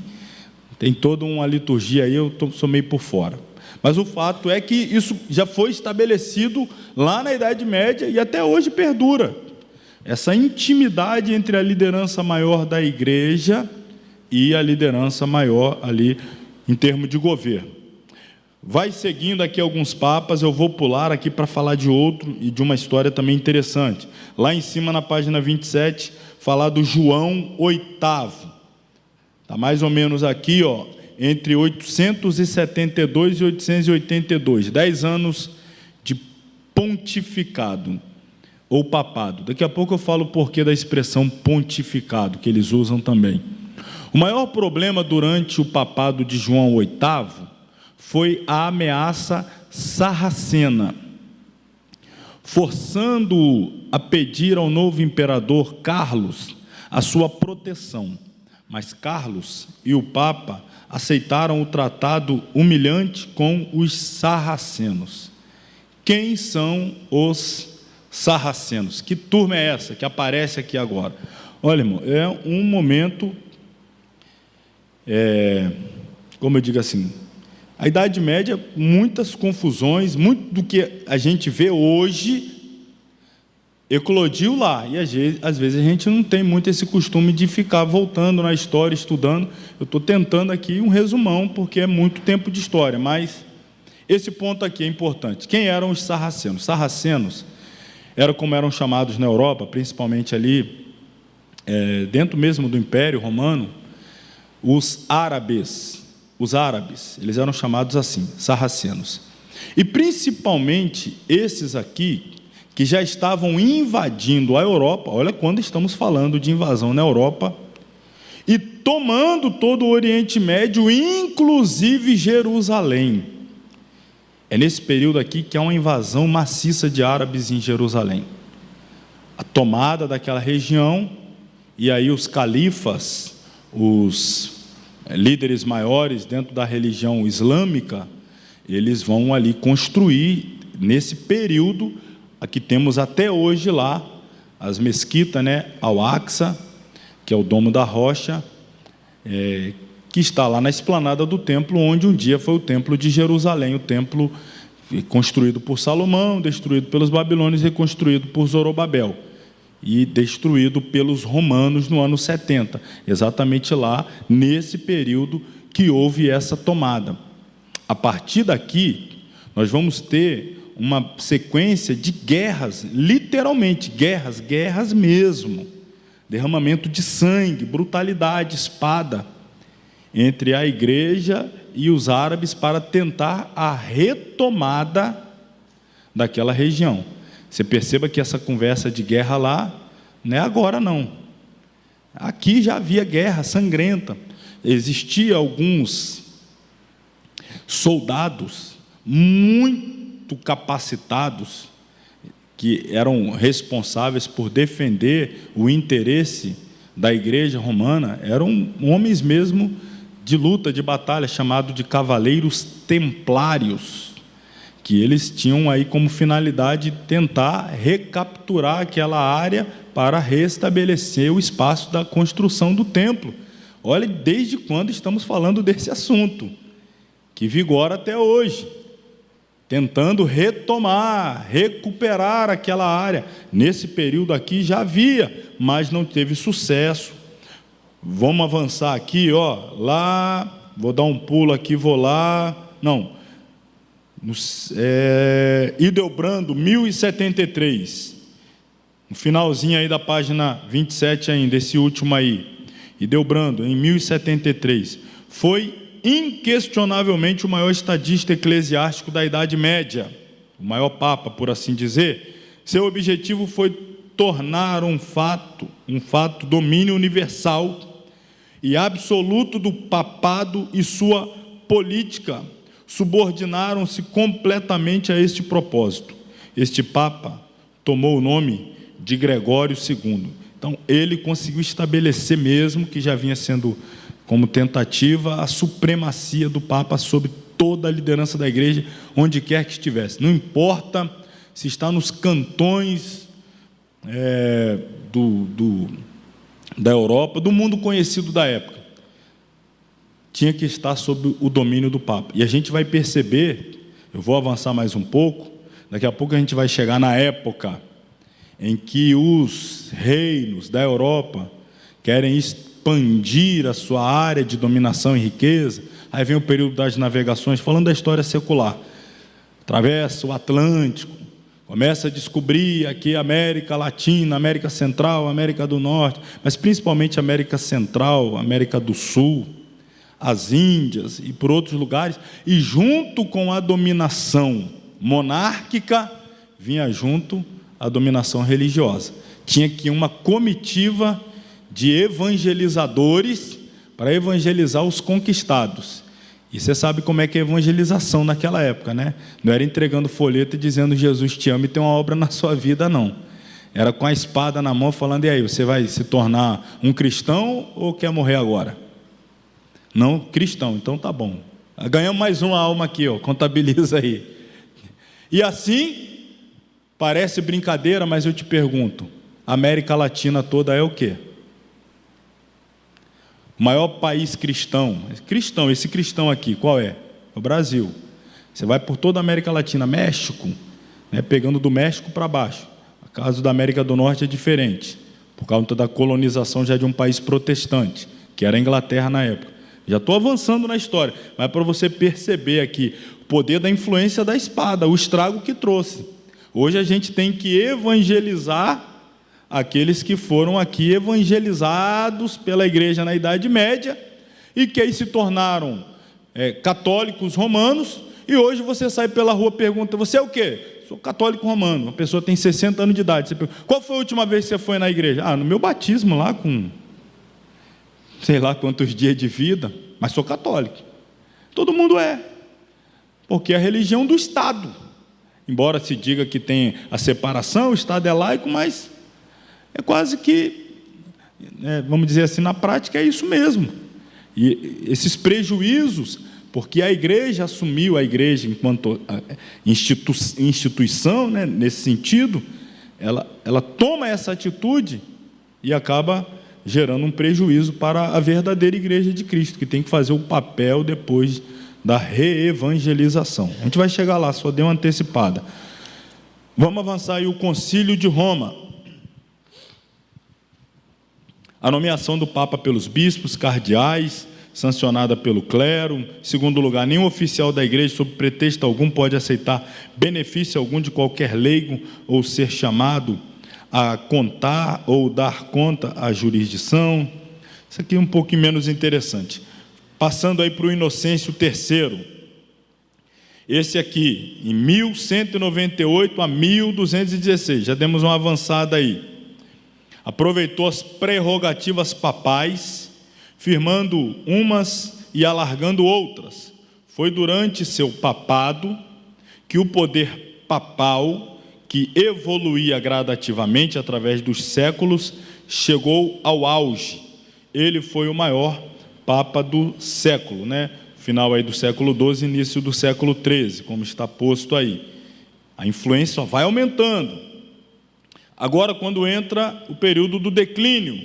tem toda uma liturgia aí, eu sou meio por fora. Mas o fato é que isso já foi estabelecido lá na Idade Média e até hoje perdura. Essa intimidade entre a liderança maior da igreja e a liderança maior ali em termos de governo. Vai seguindo aqui alguns papas, eu vou pular aqui para falar de outro e de uma história também interessante. Lá em cima, na página 27, falar do João VIII. Está mais ou menos aqui, entre 872 e 882, 10 anos de pontificado ou papado. Daqui a pouco eu falo o porquê da expressão pontificado, que eles usam também. O maior problema durante o papado de João VIII foi a ameaça sarracena, forçando-o a pedir ao novo imperador Carlos a sua proteção. Mas Carlos e o Papa aceitaram o tratado humilhante com os sarracenos. Quem são os sarracenos? Que turma é essa que aparece aqui agora? Olha, irmão, é um momento, como eu digo assim, a Idade Média, muitas confusões, muito do que a gente vê hoje eclodiu lá, e às vezes a gente não tem muito esse costume de ficar voltando na história, estudando. Eu estou tentando aqui um resumão, porque é muito tempo de história, mas esse ponto aqui é importante. Quem eram os sarracenos? Sarracenos eram como eram chamados na Europa, principalmente ali, dentro mesmo do Império Romano, os árabes, eles eram chamados assim, sarracenos. E principalmente esses aqui, que já estavam invadindo a Europa, olha quando estamos falando de invasão na Europa, e tomando todo o Oriente Médio, inclusive Jerusalém. É nesse período aqui que há uma invasão maciça de árabes em Jerusalém. A tomada daquela região, e aí os califas, os líderes maiores dentro da religião islâmica, eles vão ali construir, nesse período, aqui temos até hoje lá, as mesquitas, Al-Aqsa, que é o Domo da Rocha, que está lá na esplanada do templo, onde um dia foi o templo de Jerusalém, o templo construído por Salomão, destruído pelos babilônios, reconstruído por Zorobabel, e destruído pelos romanos no ano 70, exatamente lá, nesse período que houve essa tomada. A partir daqui, nós vamos ter uma sequência de guerras, literalmente, guerras mesmo, derramamento de sangue, brutalidade, espada, entre a igreja e os árabes para tentar a retomada daquela região. Você perceba que essa conversa de guerra lá, não é agora não. Aqui já havia guerra sangrenta. Existia alguns soldados muito capacitados, que eram responsáveis por defender o interesse da igreja romana, eram homens mesmo de luta, de batalha, chamado de cavaleiros templários, que eles tinham aí como finalidade tentar recapturar aquela área para restabelecer o espaço da construção do templo. Olha, desde quando estamos falando desse assunto, que vigora até hoje, tentando retomar, recuperar aquela área. Nesse período aqui já havia, mas não teve sucesso. Vamos avançar aqui, lá, vou dar um pulo aqui, vou lá, não, Hildebrando, 1073, no finalzinho aí da página 27 ainda, esse último aí, Hildebrando, em 1073, foi inquestionavelmente o maior estadista eclesiástico da Idade Média, o maior papa, por assim dizer. Seu objetivo foi tornar um fato domínio universal e absoluto do papado, e sua política subordinaram-se completamente a este propósito. Este papa tomou o nome de Gregório II. Então, ele conseguiu estabelecer mesmo, que já vinha sendo como tentativa, a supremacia do Papa sobre toda a liderança da igreja, onde quer que estivesse. Não importa se está nos cantões da Europa, do mundo conhecido da época, tinha que estar sob o domínio do Papa. E a gente vai perceber, eu vou avançar mais um pouco, daqui a pouco a gente vai chegar na época em que os reinos da Europa querem expandir a sua área de dominação e riqueza. Aí vem o período das navegações, falando da história secular. Atravessa o Atlântico, começa a descobrir aqui a América Latina, América Central, América do Norte, mas principalmente América Central, América do Sul, as Índias e por outros lugares, e junto com a dominação monárquica, vinha junto a dominação religiosa. Tinha que uma comitiva de evangelizadores para evangelizar os conquistados. E você sabe como é que é a evangelização naquela época, né? Não era entregando folheto e dizendo Jesus te ama e tem uma obra na sua vida, não. Era com a espada na mão falando, e aí, você vai se tornar um cristão ou quer morrer agora? Não, cristão, então tá bom. Ganhamos mais uma alma aqui, contabiliza aí. E assim, parece brincadeira, mas eu te pergunto, a América Latina toda é o quê? O maior país cristão, esse cristão aqui, qual é? O Brasil. Você vai por toda a América Latina, México, pegando do México para baixo, caso da América do Norte é diferente, por causa da colonização já de um país protestante, que era a Inglaterra na época. Já estou avançando na história, mas para você perceber aqui o poder da influência da espada, o estrago que trouxe. Hoje a gente tem que evangelizar aqueles que foram aqui evangelizados pela igreja na Idade Média e que aí se tornaram católicos romanos, e hoje você sai pela rua e pergunta: você é o quê? Sou católico romano. Uma pessoa tem 60 anos de idade. Você pergunta: qual foi a última vez que você foi na igreja? No meu batismo lá com sei lá quantos dias de vida, mas sou católico. Todo mundo é, porque é a religião do Estado. Embora se diga que tem a separação, o Estado é laico, mas é quase que, vamos dizer assim, na prática é isso mesmo. E esses prejuízos, porque a igreja assumiu, a igreja enquanto instituição, nesse sentido, ela toma essa atitude e acaba gerando um prejuízo para a verdadeira igreja de Cristo, que tem que fazer o papel depois da reevangelização. A gente vai chegar lá, só dei uma antecipada. Vamos avançar aí, o Concílio de Roma. A nomeação do Papa pelos bispos, cardeais, sancionada pelo clero. Em segundo lugar, nenhum oficial da igreja, sob pretexto algum, pode aceitar benefício algum de qualquer leigo ou ser chamado a contar ou dar conta à jurisdição. Isso aqui é um pouquinho menos interessante. Passando aí para o Inocêncio III. Esse aqui, em 1198 a 1216, já demos uma avançada aí. Aproveitou as prerrogativas papais, firmando umas e alargando outras. Foi durante seu papado que o poder papal, que evoluía gradativamente através dos séculos, chegou ao auge. Ele foi o maior papa do século, final aí do século XII, início do século XIII, como está posto aí. A influência só vai aumentando. Agora, quando entra o período do declínio,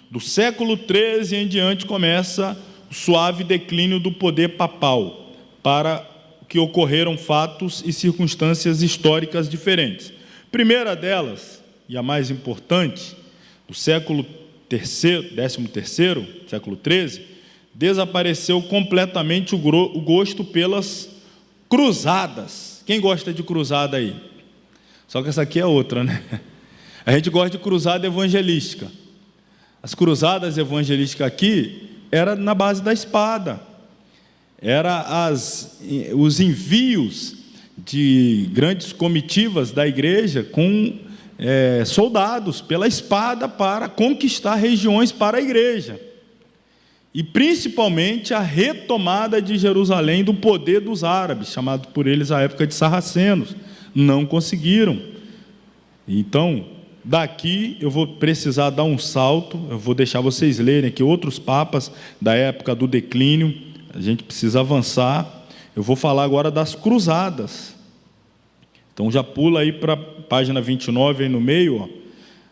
do século XIII em diante, começa o suave declínio do poder papal, para que ocorreram fatos e circunstâncias históricas diferentes. Primeira delas, e a mais importante, do século XIII, século XIII, desapareceu completamente o gosto pelas cruzadas. Quem gosta de cruzada aí? Só que essa aqui é outra, A gente gosta de cruzada evangelística. As cruzadas evangelísticas aqui era na base da espada. Era os envios de grandes comitivas da igreja com soldados pela espada para conquistar regiões para a igreja. E principalmente a retomada de Jerusalém do poder dos árabes, chamado por eles a época de sarracenos. Não conseguiram. Então, daqui eu vou precisar dar um salto, eu vou deixar vocês lerem aqui outros papas da época do declínio, a gente precisa avançar. Eu vou falar agora das cruzadas. Então já pula aí para a página 29, aí no meio,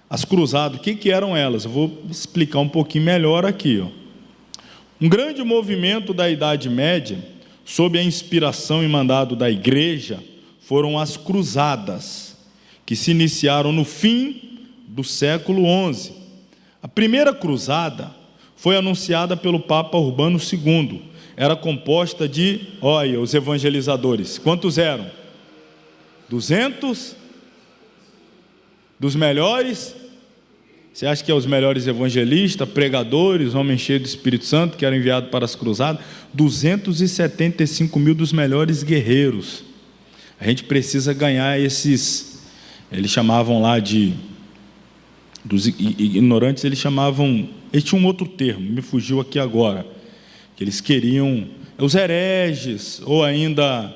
As cruzadas, o que eram elas? Eu vou explicar um pouquinho melhor aqui, Um grande movimento da Idade Média, sob a inspiração e mandado da igreja, foram as cruzadas, que se iniciaram no fim do século XI. A primeira cruzada foi anunciada pelo Papa Urbano II. Era composta de, olha, os evangelizadores. Quantos eram? 200? Dos melhores? Você acha que é os melhores evangelistas, pregadores, homens cheios do Espírito Santo, que eram enviados para as cruzadas? 275 mil dos melhores guerreiros. A gente precisa ganhar esses, eles chamavam lá de, dos ignorantes, eles chamavam, eles tinham um outro termo, me fugiu aqui agora, que eles queriam, os hereges, ou ainda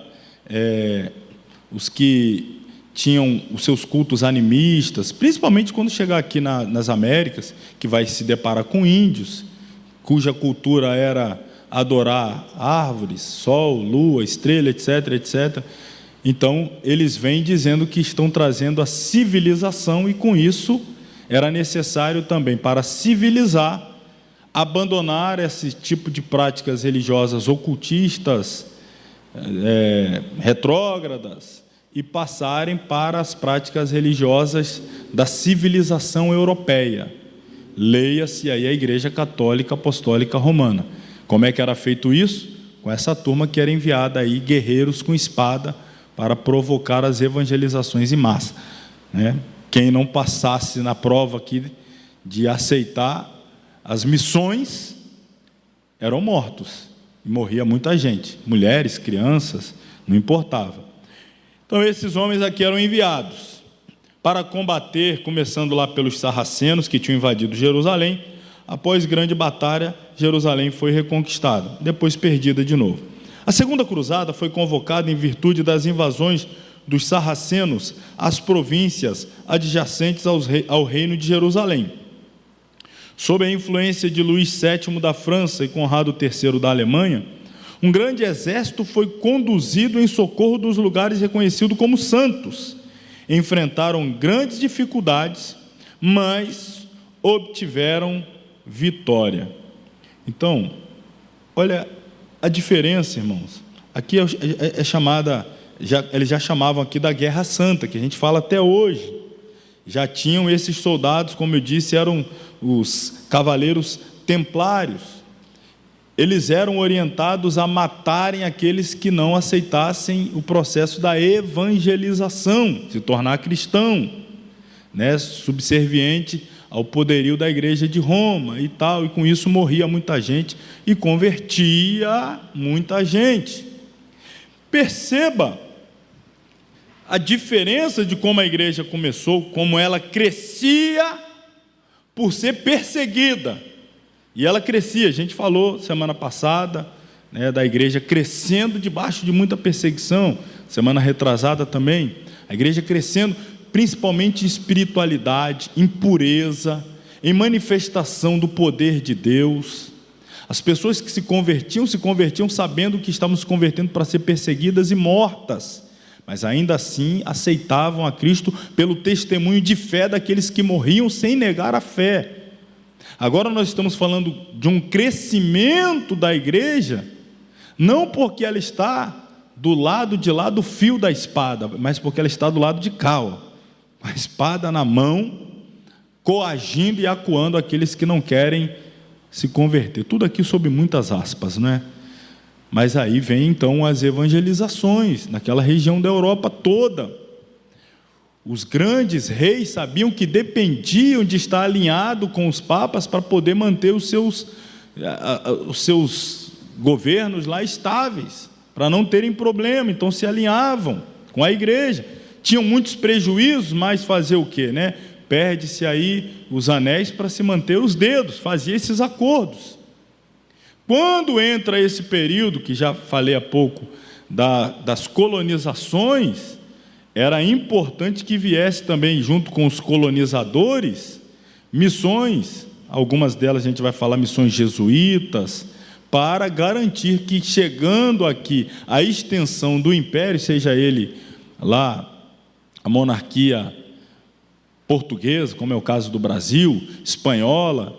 os que tinham os seus cultos animistas, principalmente quando chegar aqui nas Américas, que vai se deparar com índios, cuja cultura era adorar árvores, sol, lua, estrela, etc, etc. Então, eles vêm dizendo que estão trazendo a civilização, e com isso era necessário também, para civilizar, abandonar esse tipo de práticas religiosas ocultistas, retrógradas, e passarem para as práticas religiosas da civilização europeia. Leia-se aí a Igreja Católica Apostólica Romana. Como é que era feito isso? Com essa turma que era enviada aí, guerreiros com espada, para provocar as evangelizações em massa, né? Quem não passasse na prova aqui de aceitar as missões, eram mortos, e morria muita gente, mulheres, crianças, não importava. Então esses homens aqui eram enviados para combater, começando lá pelos sarracenos que tinham invadido Jerusalém. Após grande batalha, Jerusalém foi reconquistada, depois perdida de novo. A segunda cruzada foi convocada em virtude das invasões dos sarracenos às províncias adjacentes ao reino de Jerusalém. Sob a influência de Luís VII da França e Conrado III da Alemanha, um grande exército foi conduzido em socorro dos lugares reconhecidos como santos. Enfrentaram grandes dificuldades, mas obtiveram vitória. Então, olha a diferença, irmãos. Aqui é chamada, eles já chamavam aqui da Guerra Santa, que a gente fala até hoje. Já tinham esses soldados, como eu disse, eram os cavaleiros templários. Eles eram orientados a matarem aqueles que não aceitassem o processo da evangelização, se tornar cristão, né, subserviente ao poderio da igreja de Roma e tal, e com isso morria muita gente e convertia muita gente. Perceba a diferença de como a igreja começou, como ela crescia por ser perseguida. E ela crescia, a gente falou semana passada, né, da igreja crescendo debaixo de muita perseguição, semana retrasada também, a igreja crescendo principalmente em espiritualidade, em pureza, em manifestação do poder de Deus. As pessoas que se convertiam sabendo que estavam se convertendo para ser perseguidas e mortas, mas ainda assim aceitavam a Cristo pelo testemunho de fé daqueles que morriam sem negar a fé. Agora nós estamos falando de um crescimento da igreja, não porque ela está do lado de lá do fio da espada, mas porque ela está do lado de cá, com a espada na mão, coagindo e acuando aqueles que não querem se converter. Tudo aqui sob muitas aspas, não é? Mas aí vem então as evangelizações, naquela região da Europa toda. Os grandes reis sabiam que dependiam de estar alinhado com os papas para poder manter os seus governos lá estáveis, para não terem problema, então se alinhavam com a igreja. Tinham muitos prejuízos, mas fazer o quê, né? Perde-se aí os anéis para se manter os dedos, fazia esses acordos. Quando entra esse período, que já falei há pouco, das colonizações, era importante que viesse também, junto com os colonizadores, missões, algumas delas a gente vai falar missões jesuítas, para garantir que, chegando aqui a extensão do império, seja ele lá a monarquia portuguesa, como é o caso do Brasil, espanhola,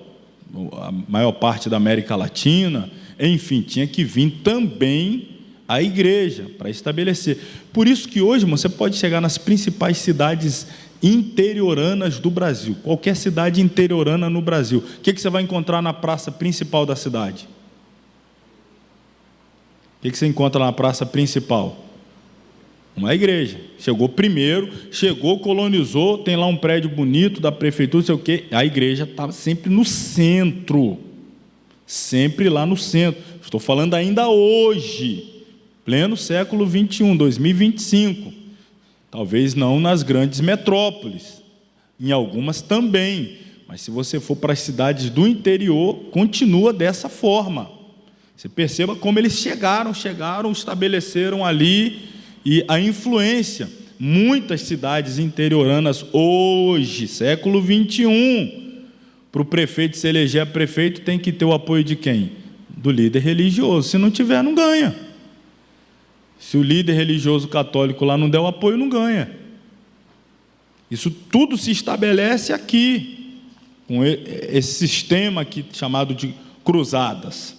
a maior parte da América Latina, enfim, tinha que vir também a igreja para estabelecer. Por isso que hoje, irmão, você pode chegar nas principais cidades interioranas do Brasil, qualquer cidade interiorana no Brasil, o que você vai encontrar na praça principal da cidade? O que você encontra na praça principal? Uma igreja. Chegou primeiro, colonizou, tem lá um prédio bonito da prefeitura, não sei o quê, a igreja estava sempre no centro, sempre lá no centro. Estou falando ainda hoje, pleno século 21, 2025, talvez não nas grandes metrópoles, em algumas também, mas se você for para as cidades do interior, continua dessa forma. Você perceba como eles chegaram, estabeleceram ali, e a influência, muitas cidades interioranas hoje, século 21, para o prefeito se eleger a prefeito, tem que ter o apoio de quem? Do líder religioso. Se não tiver, não ganha. Se o líder religioso católico lá não der o apoio, não ganha. Isso tudo se estabelece aqui, com esse sistema aqui chamado de cruzadas.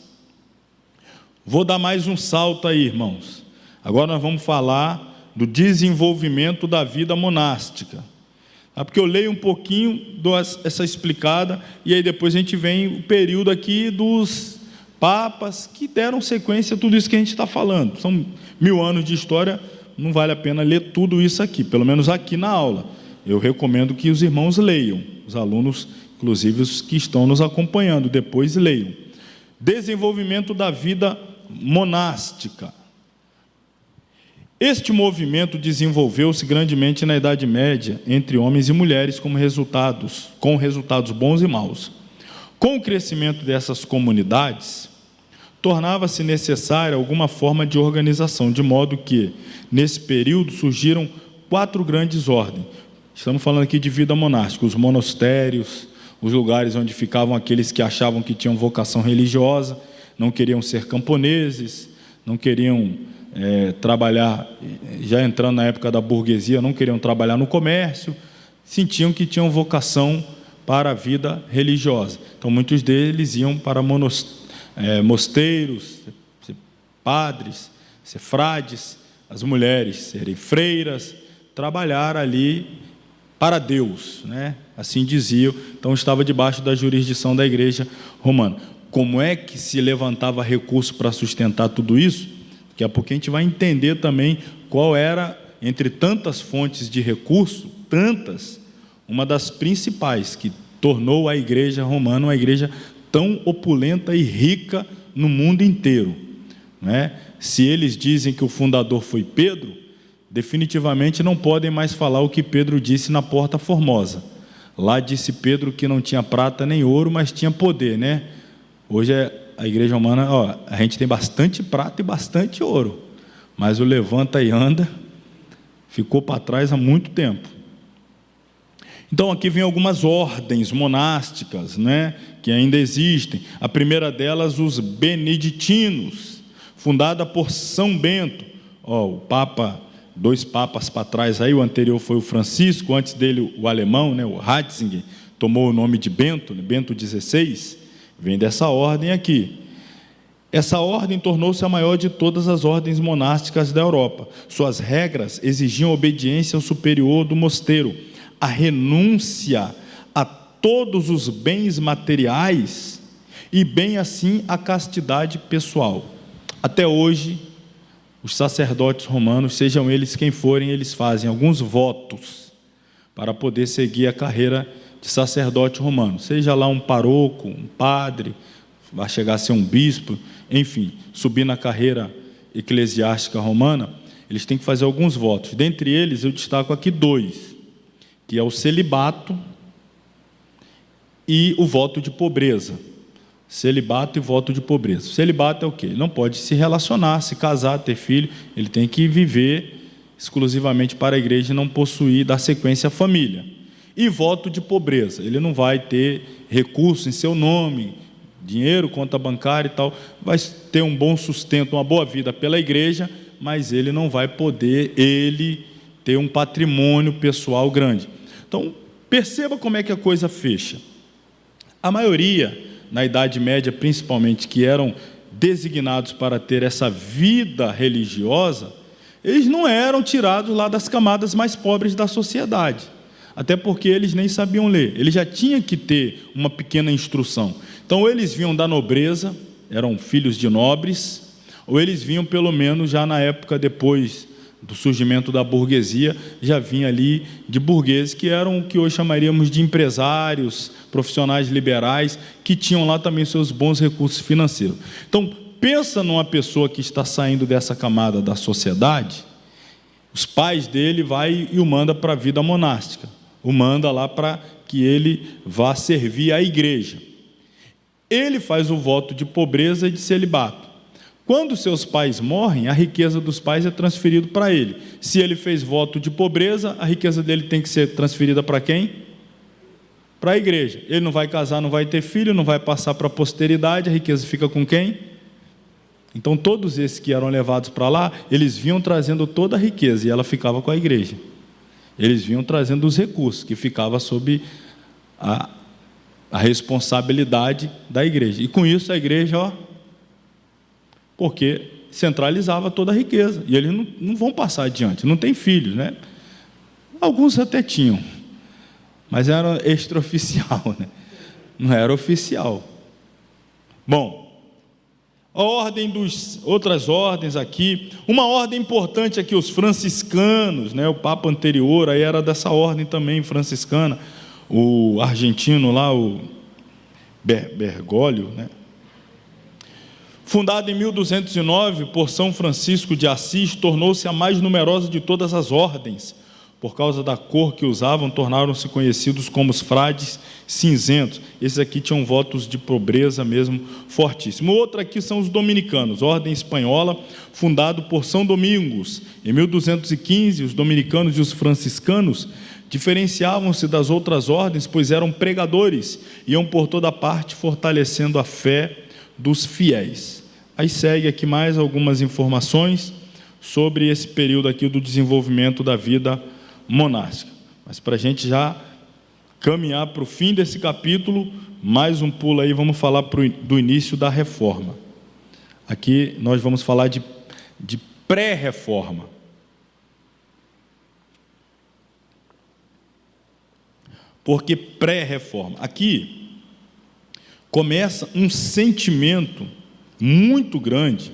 Vou dar mais um salto aí, irmãos. Agora nós vamos falar do desenvolvimento da vida monástica. Porque eu leio um pouquinho, dou essa explicada, e aí depois a gente vem o período aqui dos papas que deram sequência a tudo isso que a gente está falando. São 1000 anos de história, não vale a pena ler tudo isso aqui, pelo menos aqui na aula. Eu recomendo que os irmãos leiam, os alunos, inclusive os que estão nos acompanhando, depois leiam. Desenvolvimento da vida monástica. Este movimento desenvolveu-se grandemente na Idade Média, entre homens e mulheres, com resultados bons e maus. Com o crescimento dessas comunidades, tornava-se necessária alguma forma de organização, de modo que, nesse período, surgiram 4 grandes ordens. Estamos falando aqui de vida monástica: os monastérios, os lugares onde ficavam aqueles que achavam que tinham vocação religiosa, não queriam ser camponeses, não queriam trabalhar, já entrando na época da burguesia, não queriam trabalhar no comércio, sentiam que tinham vocação para a vida religiosa. Então, muitos deles iam para mosteiros, ser padres, ser frades, as mulheres serem freiras, trabalhar ali para Deus, né? Assim diziam. Então, estava debaixo da jurisdição da Igreja Romana. Como é que se levantava recurso para sustentar tudo isso? Daqui a pouco a gente vai entender também qual era, entre tantas fontes de recurso, uma das principais que tornou a Igreja Romana uma igreja tão opulenta e rica no mundo inteiro, né? Se eles dizem que o fundador foi Pedro, definitivamente não podem mais falar o que Pedro disse na Porta Formosa. Lá disse Pedro que não tinha prata nem ouro, mas tinha poder, né? Hoje a Igreja Romana, a gente tem bastante prata e bastante ouro, mas o levanta e anda ficou para trás há muito tempo. Então, aqui vem algumas ordens monásticas, né, que ainda existem. A primeira delas, os beneditinos, fundada por São Bento. O Papa, 2 papas para trás, aí, o anterior foi o Francisco, antes dele o alemão, né, o Ratzinger, tomou o nome de Bento, né, Bento XVI, vem dessa ordem aqui. Essa ordem tornou-se a maior de todas as ordens monásticas da Europa. Suas regras exigiam obediência ao superior do mosteiro, a renúncia a todos os bens materiais e bem assim a castidade pessoal. Até hoje, os sacerdotes romanos, sejam eles quem forem, eles fazem alguns votos para poder seguir a carreira de sacerdote romano, seja lá um paroco, um padre, vai chegar a ser um bispo, enfim, subir na carreira eclesiástica romana, eles têm que fazer alguns votos. Dentre eles, eu destaco aqui 2, que é o celibato e o voto de pobreza. Celibato e voto de pobreza. O celibato é o quê? Ele não pode se relacionar, se casar, ter filho, ele tem que viver exclusivamente para a igreja e não possuir, dar sequência à família. E voto de pobreza, ele não vai ter recurso em seu nome, dinheiro, conta bancária e tal, vai ter um bom sustento, uma boa vida pela igreja, mas ele não vai poder, ter um patrimônio pessoal grande. Então, perceba como é que a coisa fecha. A maioria, na Idade Média principalmente, que eram designados para ter essa vida religiosa, eles não eram tirados lá das camadas mais pobres da sociedade, até porque eles nem sabiam ler, eles já tinham que ter uma pequena instrução. Então, ou eles vinham da nobreza, eram filhos de nobres, ou eles vinham pelo menos já na época depois do surgimento da burguesia, já vinha ali de burgueses que eram o que hoje chamaríamos de empresários, profissionais liberais, que tinham lá também seus bons recursos financeiros. Então, pensa numa pessoa que está saindo dessa camada da sociedade, os pais dele vai e o manda para a vida monástica, o manda lá para que ele vá servir a igreja. Ele faz o voto de pobreza e de celibato. Quando seus pais morrem, a riqueza dos pais é transferida para ele. Se ele fez voto de pobreza, a riqueza dele tem que ser transferida para quem? Para a igreja. Ele não vai casar, não vai ter filho, não vai passar para a posteridade, a riqueza fica com quem? Então, todos esses que eram levados para lá, eles vinham trazendo toda a riqueza e ela ficava com a igreja. Eles vinham trazendo os recursos, que ficava sob a responsabilidade da igreja. E com isso a igreja, porque centralizava toda a riqueza, e eles não vão passar adiante, não tem filhos, né? Alguns até tinham, mas era extraoficial, né? Não era oficial. Bom, a ordem outras ordens aqui, uma ordem importante aqui, os franciscanos, né? O Papa anterior aí era dessa ordem também franciscana, o argentino lá, o Bergoglio, né? Fundada em 1209 por São Francisco de Assis, tornou-se a mais numerosa de todas as ordens. Por causa da cor que usavam, tornaram-se conhecidos como os frades cinzentos. Esses aqui tinham votos de pobreza mesmo fortíssimo. Outro aqui são os dominicanos, ordem espanhola, fundado por São Domingos. Em 1215, os dominicanos e os franciscanos diferenciavam-se das outras ordens, pois eram pregadores, iam por toda parte fortalecendo a fé dos fiéis. Aí segue aqui mais algumas informações sobre esse período aqui do desenvolvimento da vida monástica. Mas para a gente já caminhar para o fim desse capítulo, mais um pulo aí, vamos falar do início da reforma. Aqui nós vamos falar de pré-reforma. Porque pré-reforma, aqui começa um sentimento muito grande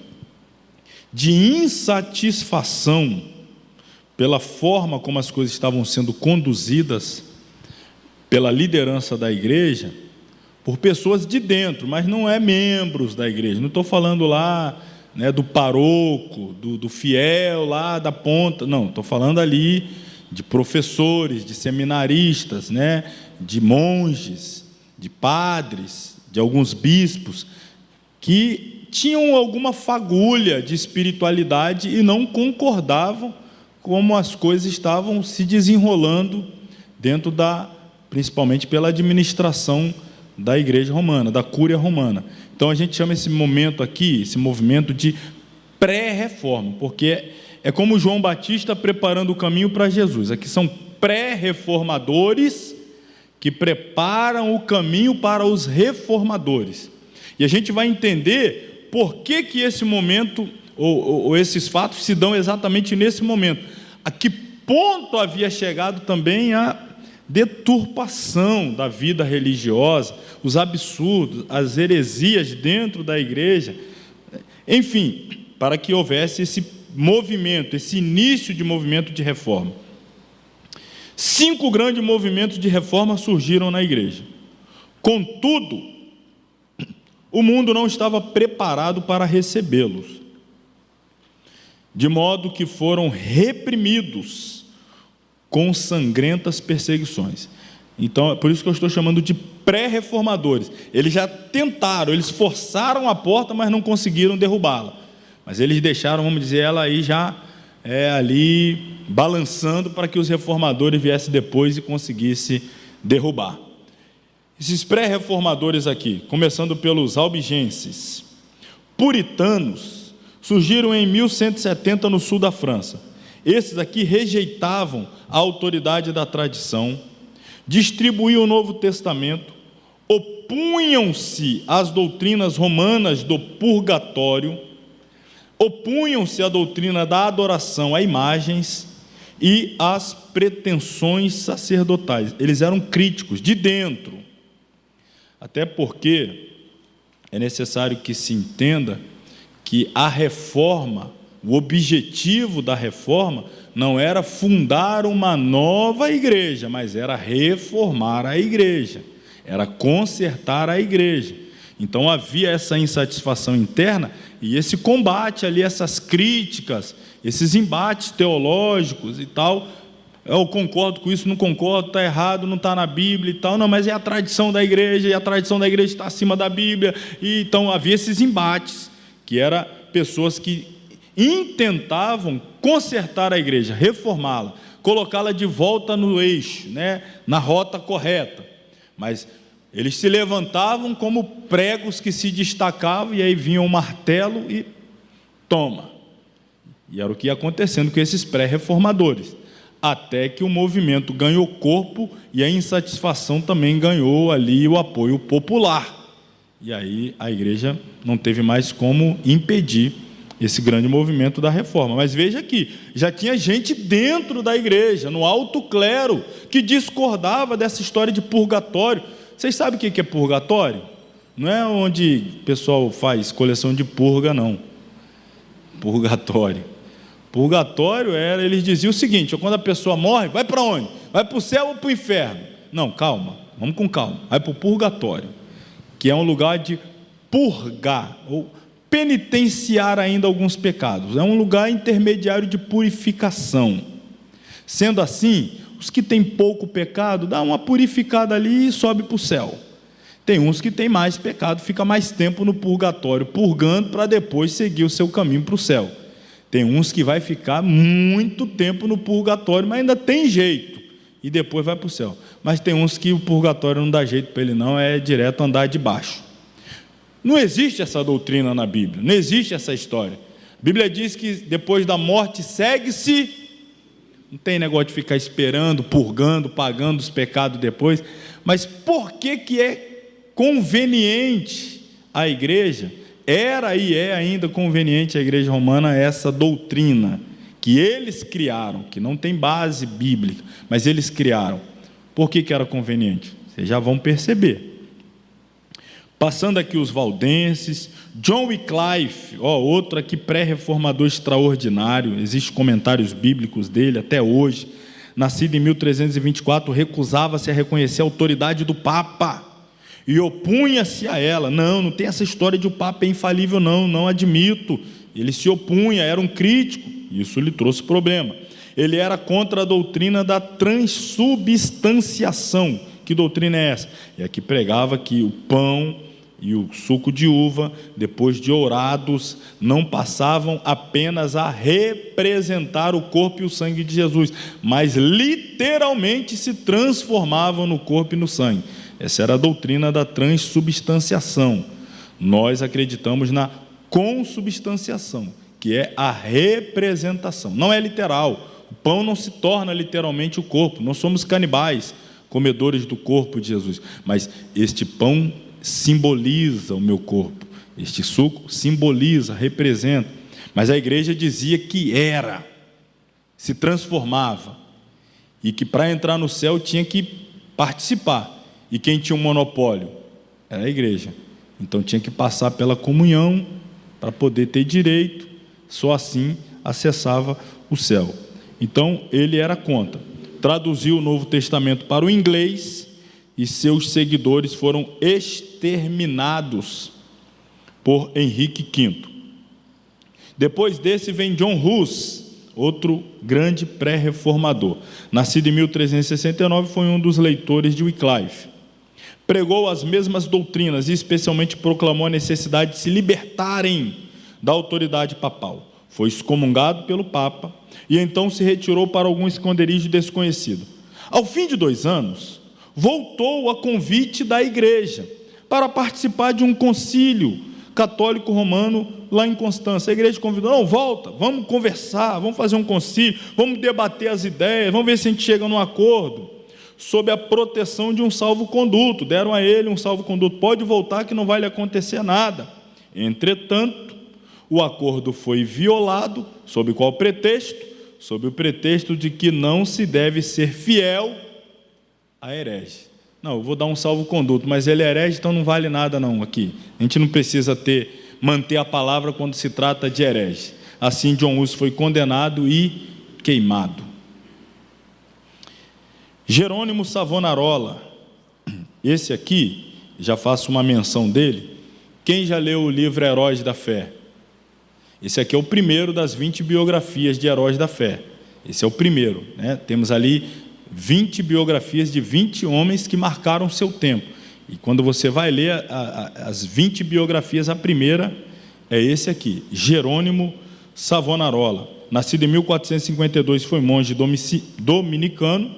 de insatisfação pela forma como as coisas estavam sendo conduzidas pela liderança da igreja, por pessoas de dentro, mas não é membros da igreja. Não estou falando lá, né, do paroco, do fiel lá da ponta, não, estou falando ali de professores, de seminaristas, né, de monges, de padres, de alguns bispos, que tinham alguma fagulha de espiritualidade e não concordavam como as coisas estavam se desenrolando dentro principalmente pela administração da igreja romana, da cúria romana. Então a gente chama esse momento aqui, esse movimento de pré-reforma, porque é como João Batista preparando o caminho para Jesus. Aqui são pré-reformadores que preparam o caminho para os reformadores. E a gente vai entender por que esse momento, ou esses fatos se dão exatamente nesse momento. A que ponto havia chegado também a deturpação da vida religiosa, os absurdos, as heresias dentro da igreja, enfim, para que houvesse esse movimento, esse início de movimento de reforma. 5 grandes movimentos de reforma surgiram na igreja. Contudo, o mundo não estava preparado para recebê-los, de modo que foram reprimidos com sangrentas perseguições. Então, é por isso que eu estou chamando de pré-reformadores. Eles já tentaram, eles forçaram a porta, mas não conseguiram derrubá-la. Mas eles deixaram, vamos dizer, ela aí já ali balançando para que os reformadores viessem depois e conseguissem derrubar. Esses pré-reformadores aqui, começando pelos albigenses, puritanos, surgiram em 1170 no sul da França. Esses aqui rejeitavam a autoridade da tradição, distribuíam o Novo Testamento, opunham-se às doutrinas romanas do purgatório, opunham-se à doutrina da adoração a imagens e às pretensões sacerdotais. Eles eram críticos de dentro, até porque é necessário que se entenda que a reforma, o objetivo da reforma não era fundar uma nova igreja, mas era reformar a igreja, era consertar a igreja. Então havia essa insatisfação interna e esse combate ali, essas críticas, esses embates teológicos e tal. Eu concordo com isso, não concordo, está errado, não está na Bíblia e tal, não, mas é a tradição da igreja, e a tradição da igreja está acima da Bíblia. E então havia esses embates, que eram pessoas que intentavam consertar a igreja, reformá-la, colocá-la de volta no eixo, né, na rota correta. Mas eles se levantavam como pregos que se destacavam, e aí vinha um martelo e toma. E era o que ia acontecendo com esses pré-reformadores, até que o movimento ganhou corpo e a insatisfação também ganhou ali o apoio popular. E aí a igreja não teve mais como impedir esse grande movimento da reforma. Mas veja aqui, já tinha gente dentro da igreja, no alto clero, que discordava dessa história de purgatório. Vocês sabem o que é purgatório? Não é onde o pessoal faz coleção de purga, não. Purgatório. Purgatório era, eles diziam o seguinte: quando a pessoa morre, vai para onde? Vai para o céu ou para o inferno? Não, calma, vamos com calma. Vai para o purgatório, que é um lugar de purgar, ou penitenciar ainda alguns pecados. É um lugar intermediário de purificação. Sendo assim, os que têm pouco pecado, dá uma purificada ali e sobe para o céu. Tem uns que têm mais pecado, fica mais tempo no purgatório, purgando, para depois seguir o seu caminho para o céu. Tem uns que vai ficar muito tempo no purgatório, mas ainda tem jeito, e depois vai para o céu. Mas tem uns que o purgatório não dá jeito para ele não, é direto andar de baixo. Não existe essa doutrina na Bíblia, não existe essa história. A Bíblia diz que depois da morte segue-se, não tem negócio de ficar esperando, purgando, pagando os pecados depois. Mas por que é conveniente à igreja, era e é ainda conveniente à igreja romana essa doutrina que eles criaram, que não tem base bíblica, mas eles criaram? Por que era conveniente? Vocês já vão perceber. Passando aqui os valdenses, John Wycliffe, outro aqui pré-reformador extraordinário, existem comentários bíblicos dele até hoje, nascido em 1324, recusava-se a reconhecer a autoridade do Papa e opunha-se a ela. Não tem essa história de o Papa é infalível, não admito. Ele se opunha, era um crítico, isso lhe trouxe problema. Ele era contra a doutrina da transubstanciação. Que doutrina é essa? É a que pregava que o pão e o suco de uva, depois de ourados, não passavam apenas a representar o corpo e o sangue de Jesus, mas literalmente se transformavam no corpo e no sangue. Essa era a doutrina da transubstanciação. Nós acreditamos na consubstanciação, que é a representação. Não é literal. O pão não se torna literalmente o corpo. Não somos canibais, comedores do corpo de Jesus. Mas este pão simboliza o meu corpo. Este suco simboliza, representa. Mas a igreja dizia que se transformava. E que para entrar no céu tinha que participar. E quem tinha um monopólio? Era a igreja. Então tinha que passar pela comunhão para poder ter direito. Só assim acessava o céu. Então ele era contra. Traduziu o Novo Testamento para o inglês e seus seguidores foram exterminados por Henrique V. Depois desse vem John Hus, outro grande pré-reformador. Nascido em 1369, foi um dos leitores de Wycliffe. Pregou as mesmas doutrinas e especialmente proclamou a necessidade de se libertarem da autoridade papal. Foi excomungado pelo Papa e então se retirou para algum esconderijo desconhecido. Ao fim de 2 anos, voltou a convite da igreja para participar de um concílio católico romano lá em Constança. A igreja convidou: não, volta, vamos conversar, vamos fazer um concílio, vamos debater as ideias, vamos ver se a gente chega num acordo, sob a proteção de um salvo-conduto. Deram a ele um salvo-conduto: pode voltar que não vai lhe acontecer nada. Entretanto, o acordo foi violado. Sob qual pretexto? Sob o pretexto de que não se deve ser fiel a herege. Não, eu vou dar um salvo-conduto, mas ele é herege, então não vale nada não aqui. A gente não precisa manter a palavra quando se trata de herege. Assim, John Hus foi condenado e queimado. Jerônimo Savonarola, esse aqui, já faço uma menção dele. Quem já leu o livro Heróis da Fé? Esse aqui é o primeiro das 20 biografias de heróis da fé. Esse é o primeiro, né? Temos ali 20 biografias de 20 homens que marcaram seu tempo. E quando você vai ler as 20 biografias, a primeira é esse aqui, Jerônimo Savonarola. Nascido em 1452, foi monge dominicano.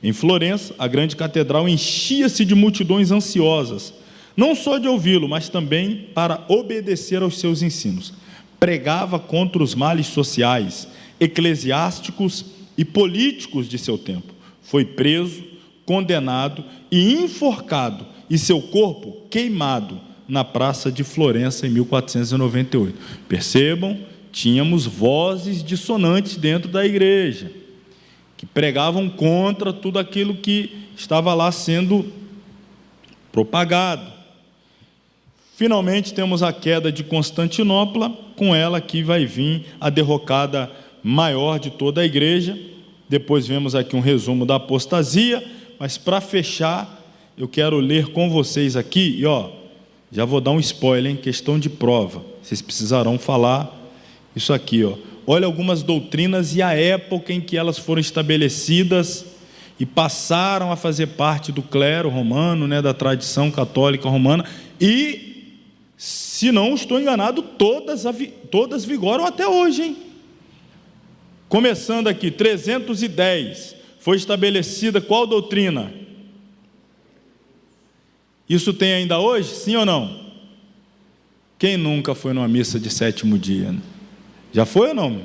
Em Florença, a grande catedral enchia-se de multidões ansiosas, não só de ouvi-lo, mas também para obedecer aos seus ensinos. Pregava contra os males sociais, eclesiásticos e políticos de seu tempo. Foi preso, condenado e enforcado, e seu corpo queimado na praça de Florença em 1498. Percebam tínhamos vozes dissonantes dentro da igreja, que pregavam contra tudo aquilo que estava lá sendo propagado. Finalmente temos a queda de Constantinopla, com ela que vai vir a derrocada maior de toda a igreja. Depois vemos aqui um resumo da apostasia, mas para fechar, eu quero ler com vocês aqui, e já vou dar um spoiler, questão de prova, vocês precisarão falar isso aqui, olha algumas doutrinas e a época em que elas foram estabelecidas e passaram a fazer parte do clero romano, da tradição católica romana, e, se não estou enganado, todas vigoram até hoje, hein? Começando aqui, 310, foi estabelecida qual doutrina? Isso tem ainda hoje, sim ou não? Quem nunca foi numa missa de sétimo dia? Já foi ou não?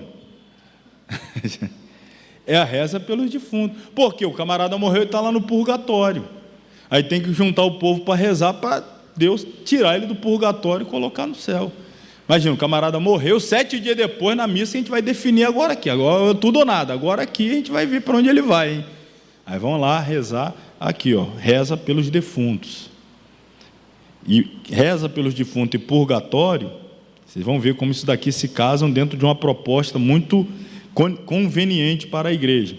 É a reza pelos defuntos. Porque o camarada morreu e está lá no purgatório. Aí tem que juntar o povo para rezar, para Deus tirar ele do purgatório e colocar no céu. Imagina, o camarada morreu, 7 dias depois, na missa, a gente vai definir agora aqui. Agora tudo ou nada. Agora aqui a gente vai ver para onde ele vai, hein? Aí vão lá rezar aqui, reza pelos defuntos. E reza pelos defuntos e purgatório, vocês vão ver como isso daqui se casam dentro de uma proposta muito conveniente para a igreja.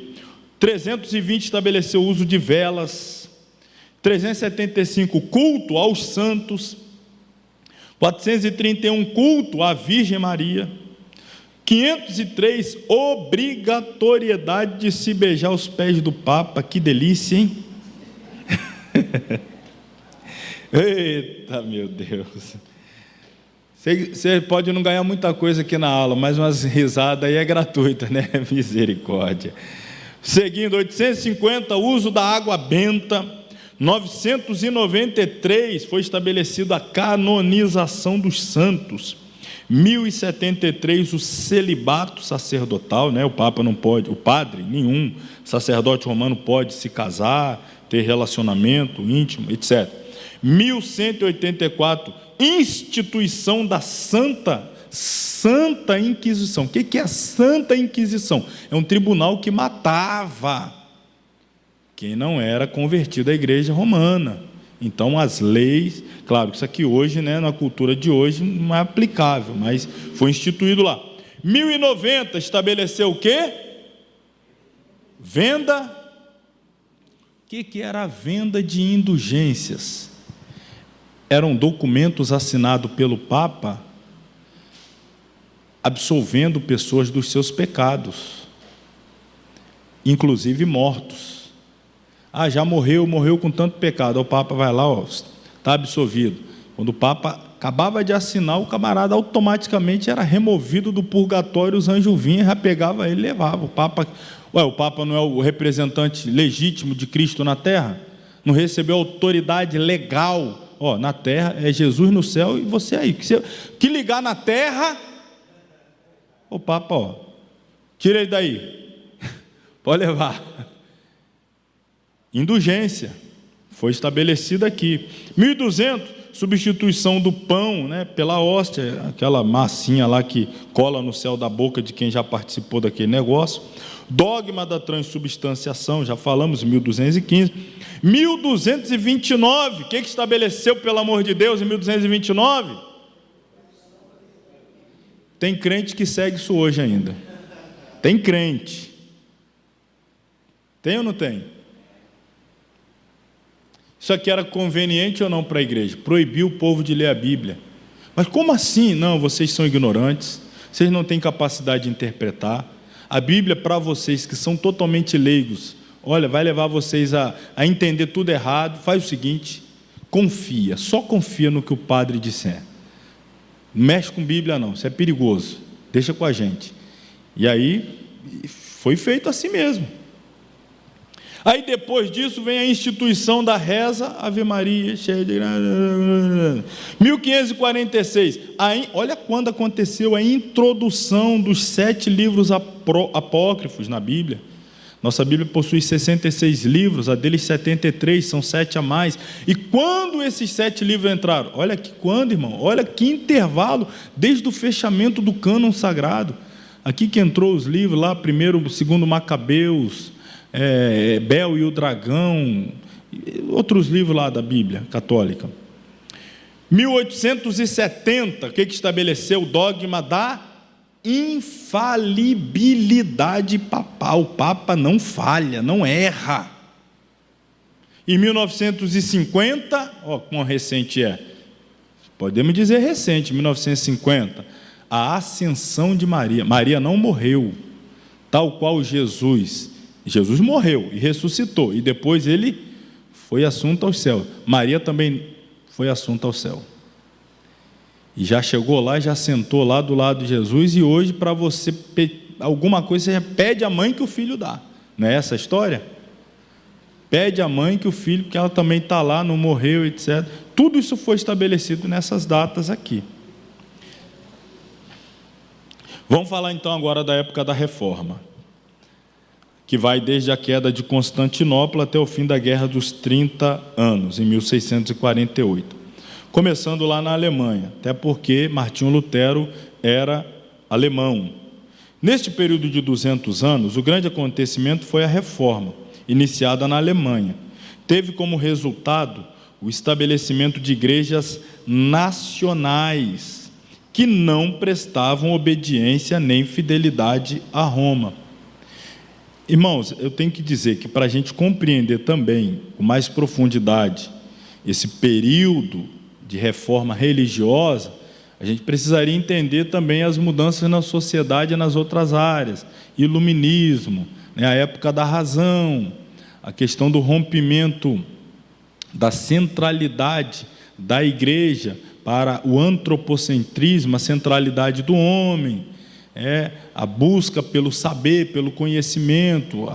320 estabeleceu o uso de velas, 375 culto aos santos, 431 culto à Virgem Maria, 503 obrigatoriedade de se beijar os pés do Papa. Que delícia, hein? Eita, meu Deus! Você pode não ganhar muita coisa aqui na aula, mas umas risadas aí é gratuita, né? Misericórdia. Seguindo, 850, uso da água benta. 993, foi estabelecida a canonização dos santos. 1073, o celibato sacerdotal, O Papa não pode, o padre, nenhum sacerdote romano pode se casar, ter relacionamento íntimo, etc. 1184, instituição da Santa Inquisição. O que é a Santa Inquisição? É um tribunal que matava quem não era convertido à igreja romana. Então as leis, claro, isso aqui hoje, na cultura de hoje não é aplicável, mas foi instituído lá. 1090 estabeleceu o quê? Venda. O que era a venda de indulgências? Eram documentos assinados pelo Papa absolvendo pessoas dos seus pecados, inclusive mortos. Já morreu com tanto pecado. O Papa vai lá, está absolvido. Quando o Papa acabava de assinar, o camarada automaticamente era removido do purgatório, os anjos vinham, já pegava ele e levava. O Papa não é o representante legítimo de Cristo na terra? Não recebeu autoridade legal? Na terra é Jesus no céu e você aí. Que ligar na terra, o Papa, tira ele daí, pode levar. Indulgência foi estabelecida aqui. 1200, substituição do pão, pela hóstia, aquela massinha lá que cola no céu da boca de quem já participou daquele negócio. Dogma da transubstanciação, já falamos, 1215. 1229, o que estabeleceu, pelo amor de Deus, em 1229? Tem crente que segue isso hoje ainda. Tem crente. Tem ou não tem? Isso aqui era conveniente ou não para a igreja? Proibiu o povo de ler a Bíblia. Mas como assim? Não, vocês são ignorantes, vocês não têm capacidade de interpretar. A Bíblia, para vocês que são totalmente leigos, vai levar vocês a entender tudo errado. Faz o seguinte, confia, só confia no que o padre disser. Não mexe com Bíblia não, isso é perigoso, deixa com a gente. E aí, foi feito assim mesmo. Aí depois disso vem a instituição da reza, Ave Maria, cheia de graça. 1546, olha quando aconteceu a introdução dos 7 livros apócrifos na Bíblia. Nossa Bíblia possui 66 livros, a deles 73, são 7 a mais. E quando esses 7 livros entraram? Olha que quando, irmão, olha que intervalo, desde o fechamento do cânon sagrado. Aqui que entrou os livros lá, primeiro, segundo Macabeus, Bel e o Dragão, outros livros lá da Bíblia católica. 1870, o que estabeleceu? O dogma da infalibilidade papal. O Papa não falha, não erra. Em 1950, quão recente é? Podemos dizer recente, 1950, a ascensão de Maria. Maria não morreu, tal qual Jesus. Jesus morreu e ressuscitou, e depois ele foi assunto ao céu. Maria também foi assunto ao céu. E já chegou lá, já sentou lá do lado de Jesus, e hoje, para você alguma coisa, você já pede a mãe que o filho dá. Não é essa a história? Pede a mãe que o filho, porque ela também está lá, não morreu, etc. Tudo isso foi estabelecido nessas datas aqui. Vamos falar então agora da época da Reforma, que vai desde a queda de Constantinopla até o fim da Guerra dos 30 anos, em 1648. Começando lá na Alemanha, até porque Martinho Lutero era alemão. Neste período de 200 anos, o grande acontecimento foi a Reforma, iniciada na Alemanha. Teve como resultado o estabelecimento de igrejas nacionais, que não prestavam obediência nem fidelidade a Roma. Irmãos, eu tenho que dizer que para a gente compreender também, com mais profundidade, esse período de reforma religiosa, a gente precisaria entender também as mudanças na sociedade e nas outras áreas, iluminismo, a época da razão, a questão do rompimento da centralidade da igreja para o antropocentrismo, a centralidade do homem, a busca pelo saber, pelo conhecimento,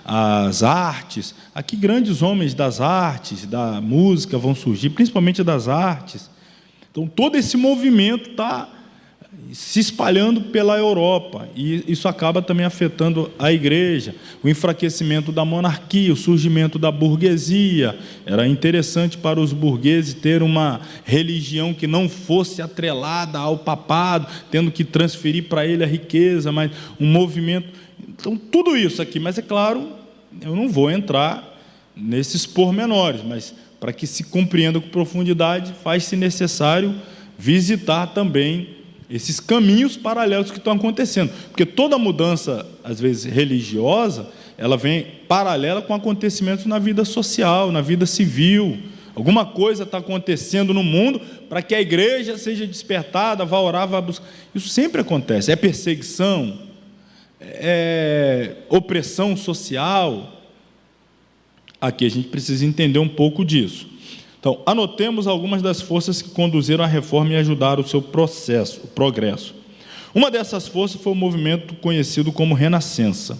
as artes. Aqui grandes homens das artes, da música vão surgir, principalmente das artes. Então todo esse movimento está se espalhando pela Europa, e isso acaba também afetando a igreja. O enfraquecimento da monarquia, o surgimento da burguesia. Era interessante para os burgueses ter uma religião que não fosse atrelada ao papado, tendo que transferir para ele a riqueza, mas um movimento. Então tudo isso aqui, mas é claro, eu não vou entrar nesses pormenores, mas para que se compreenda com profundidade, faz-se necessário visitar também esses caminhos paralelos que estão acontecendo, porque toda mudança, às vezes religiosa, ela vem paralela com acontecimentos na vida social, na vida civil. Alguma coisa está acontecendo no mundo para que a igreja seja despertada, vá orar, vá buscar. Isso sempre acontece. É perseguição, é opressão social. Aqui a gente precisa entender um pouco disso. Então, anotemos algumas das forças que conduziram a reforma e ajudaram o seu processo, o progresso. Uma dessas forças foi o movimento conhecido como Renascença,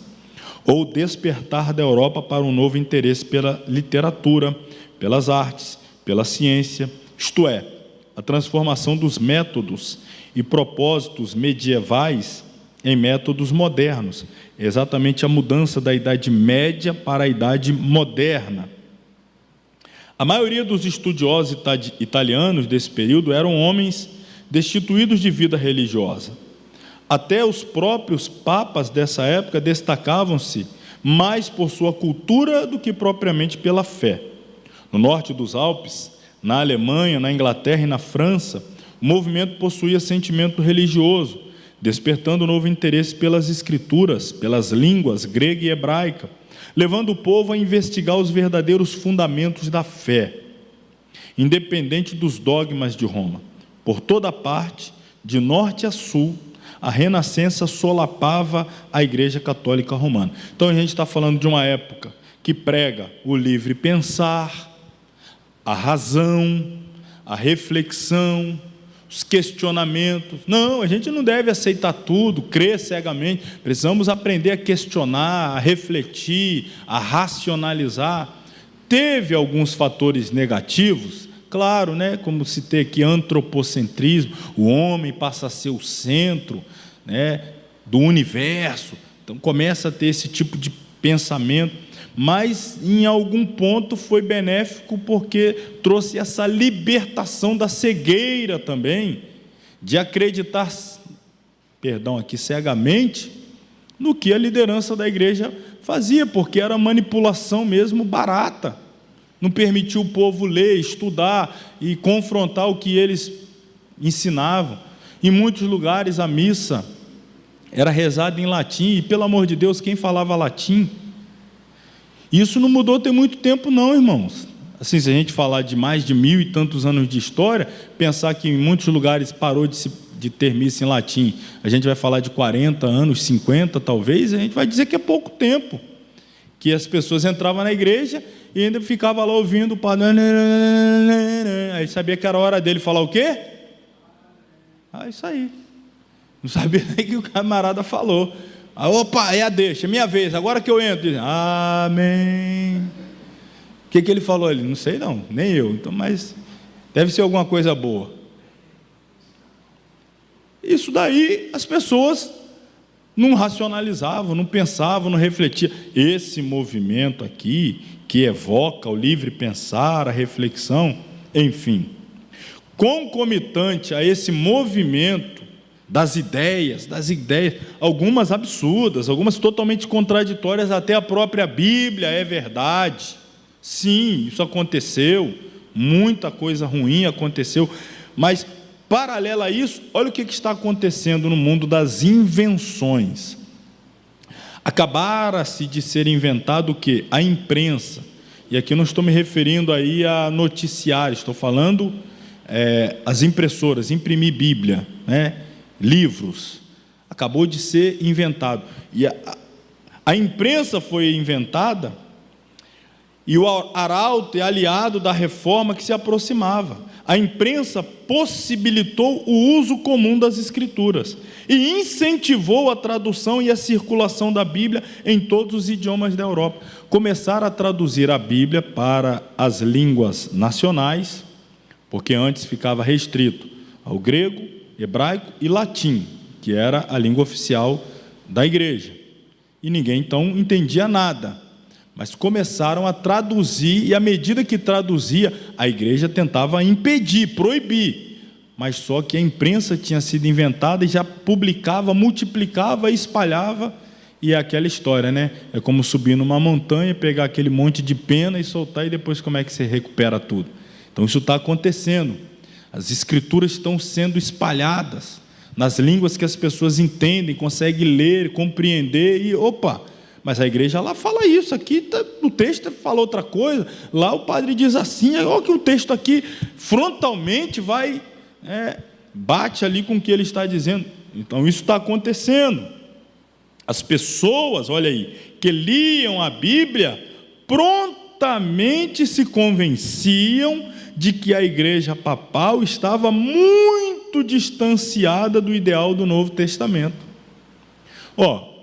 ou despertar da Europa para um novo interesse pela literatura, pelas artes, pela ciência, isto é, a transformação dos métodos e propósitos medievais em métodos modernos, exatamente a mudança da Idade Média para a Idade Moderna. A maioria dos estudiosos italianos desse período eram homens destituídos de vida religiosa. Até os próprios papas dessa época destacavam-se mais por sua cultura do que propriamente pela fé. No norte dos Alpes, na Alemanha, na Inglaterra e na França, o movimento possuía sentimento religioso, despertando novo interesse pelas escrituras, pelas línguas grega e hebraica, levando o povo a investigar os verdadeiros fundamentos da fé, independente dos dogmas de Roma. Por toda parte, de norte a sul, a Renascença solapava a Igreja Católica Romana. Então a gente está falando de uma época que prega o livre pensar, a razão, a reflexão, os questionamentos. Não, a gente não deve aceitar tudo, crer cegamente. Precisamos aprender a questionar, a refletir, a racionalizar. Teve alguns fatores negativos, claro, como citei aqui, antropocentrismo, o homem passa a ser o centro do universo. Então começa a ter esse tipo de pensamento, mas em algum ponto foi benéfico porque trouxe essa libertação da cegueira também, de acreditar, cegamente, no que a liderança da igreja fazia, porque era manipulação mesmo barata, não permitiu o povo ler, estudar e confrontar o que eles ensinavam. Em muitos lugares a missa era rezada em latim, e pelo amor de Deus, quem falava latim? Isso não mudou tem muito tempo não, irmãos. Assim, se a gente falar de mais de 1000 e tantos anos de história, pensar que em muitos lugares parou de ter missa em latim, a gente vai falar de 40 anos, 50 talvez, a gente vai dizer que é pouco tempo, que as pessoas entravam na igreja e ainda ficava lá ouvindo o padre, aí sabia que era a hora dele falar o quê? Isso aí, não sabia nem que o camarada falou. Opa, é a deixa, minha vez, agora que eu entro. Amém. O que ele falou ali? Não sei não, nem eu, então, mas deve ser alguma coisa boa. Isso daí as pessoas não racionalizavam, não pensavam, não refletiam. Esse movimento aqui, que evoca o livre pensar, a reflexão, enfim, concomitante a esse movimento das ideias, algumas absurdas, algumas totalmente contraditórias, até a própria Bíblia é verdade. Sim, isso aconteceu, muita coisa ruim aconteceu, mas paralelo a isso, olha o que está acontecendo no mundo das invenções. Acabara-se de ser inventado o quê? A imprensa, e aqui não estou me referindo aí a noticiário, estou falando as impressoras, imprimir Bíblia, livros, acabou de ser inventado, e a imprensa foi inventada, e o arauto é aliado da reforma que se aproximava. A imprensa possibilitou o uso comum das escrituras e incentivou a tradução e a circulação da Bíblia em todos os idiomas da Europa. Começaram a traduzir a Bíblia para as línguas nacionais, porque antes ficava restrito ao grego, hebraico e latim, que era a língua oficial da igreja, e ninguém então entendia nada, mas começaram a traduzir, e à medida que traduzia, a igreja tentava impedir, proibir, mas só que a imprensa tinha sido inventada e já publicava, multiplicava e espalhava, e é aquela história, é como subir numa montanha, pegar aquele monte de pena e soltar, e depois como é que você recupera tudo? Então isso está acontecendo. As escrituras estão sendo espalhadas nas línguas que as pessoas entendem, conseguem ler, compreender, e mas a igreja lá fala isso, aqui o texto fala outra coisa, lá o padre diz assim, olha que o texto aqui frontalmente bate ali com o que ele está dizendo. Então isso está acontecendo. As pessoas, olha aí, que liam a Bíblia, prontamente se convenciam de que a igreja papal estava muito distanciada do ideal do Novo Testamento.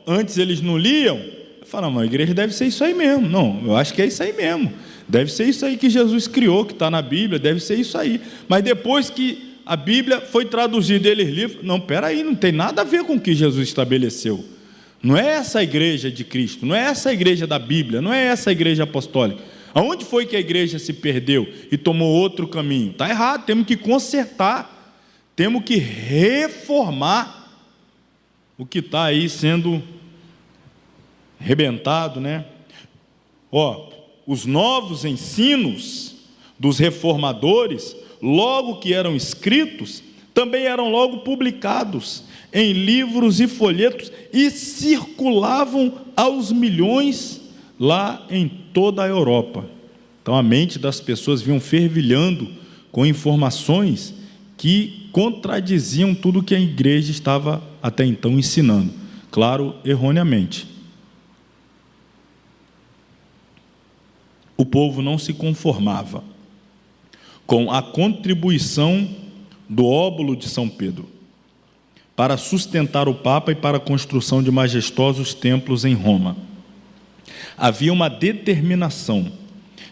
Antes eles não liam, falaram, a igreja deve ser isso aí mesmo. Não, eu acho que é isso aí mesmo, deve ser isso aí que Jesus criou, que está na Bíblia, deve ser isso aí. Mas depois que a Bíblia foi traduzida, eles livros, não, peraí, não tem nada a ver com o que Jesus estabeleceu. Não é essa a igreja de Cristo, não é essa a igreja da Bíblia, não é essa a igreja apostólica. Aonde foi que a igreja se perdeu e tomou outro caminho? Está errado, temos que consertar, temos que reformar o que está aí sendo rebentado, Os novos ensinos dos reformadores, logo que eram escritos, também eram logo publicados em livros e folhetos e circulavam aos milhões lá em toda a Europa. Então a mente das pessoas vinham fervilhando com informações que contradiziam tudo que a igreja estava até então ensinando, claro, erroneamente. O povo não se conformava com a contribuição do óbolo de São Pedro para sustentar o Papa e para a construção de majestosos templos em Roma. Havia uma determinação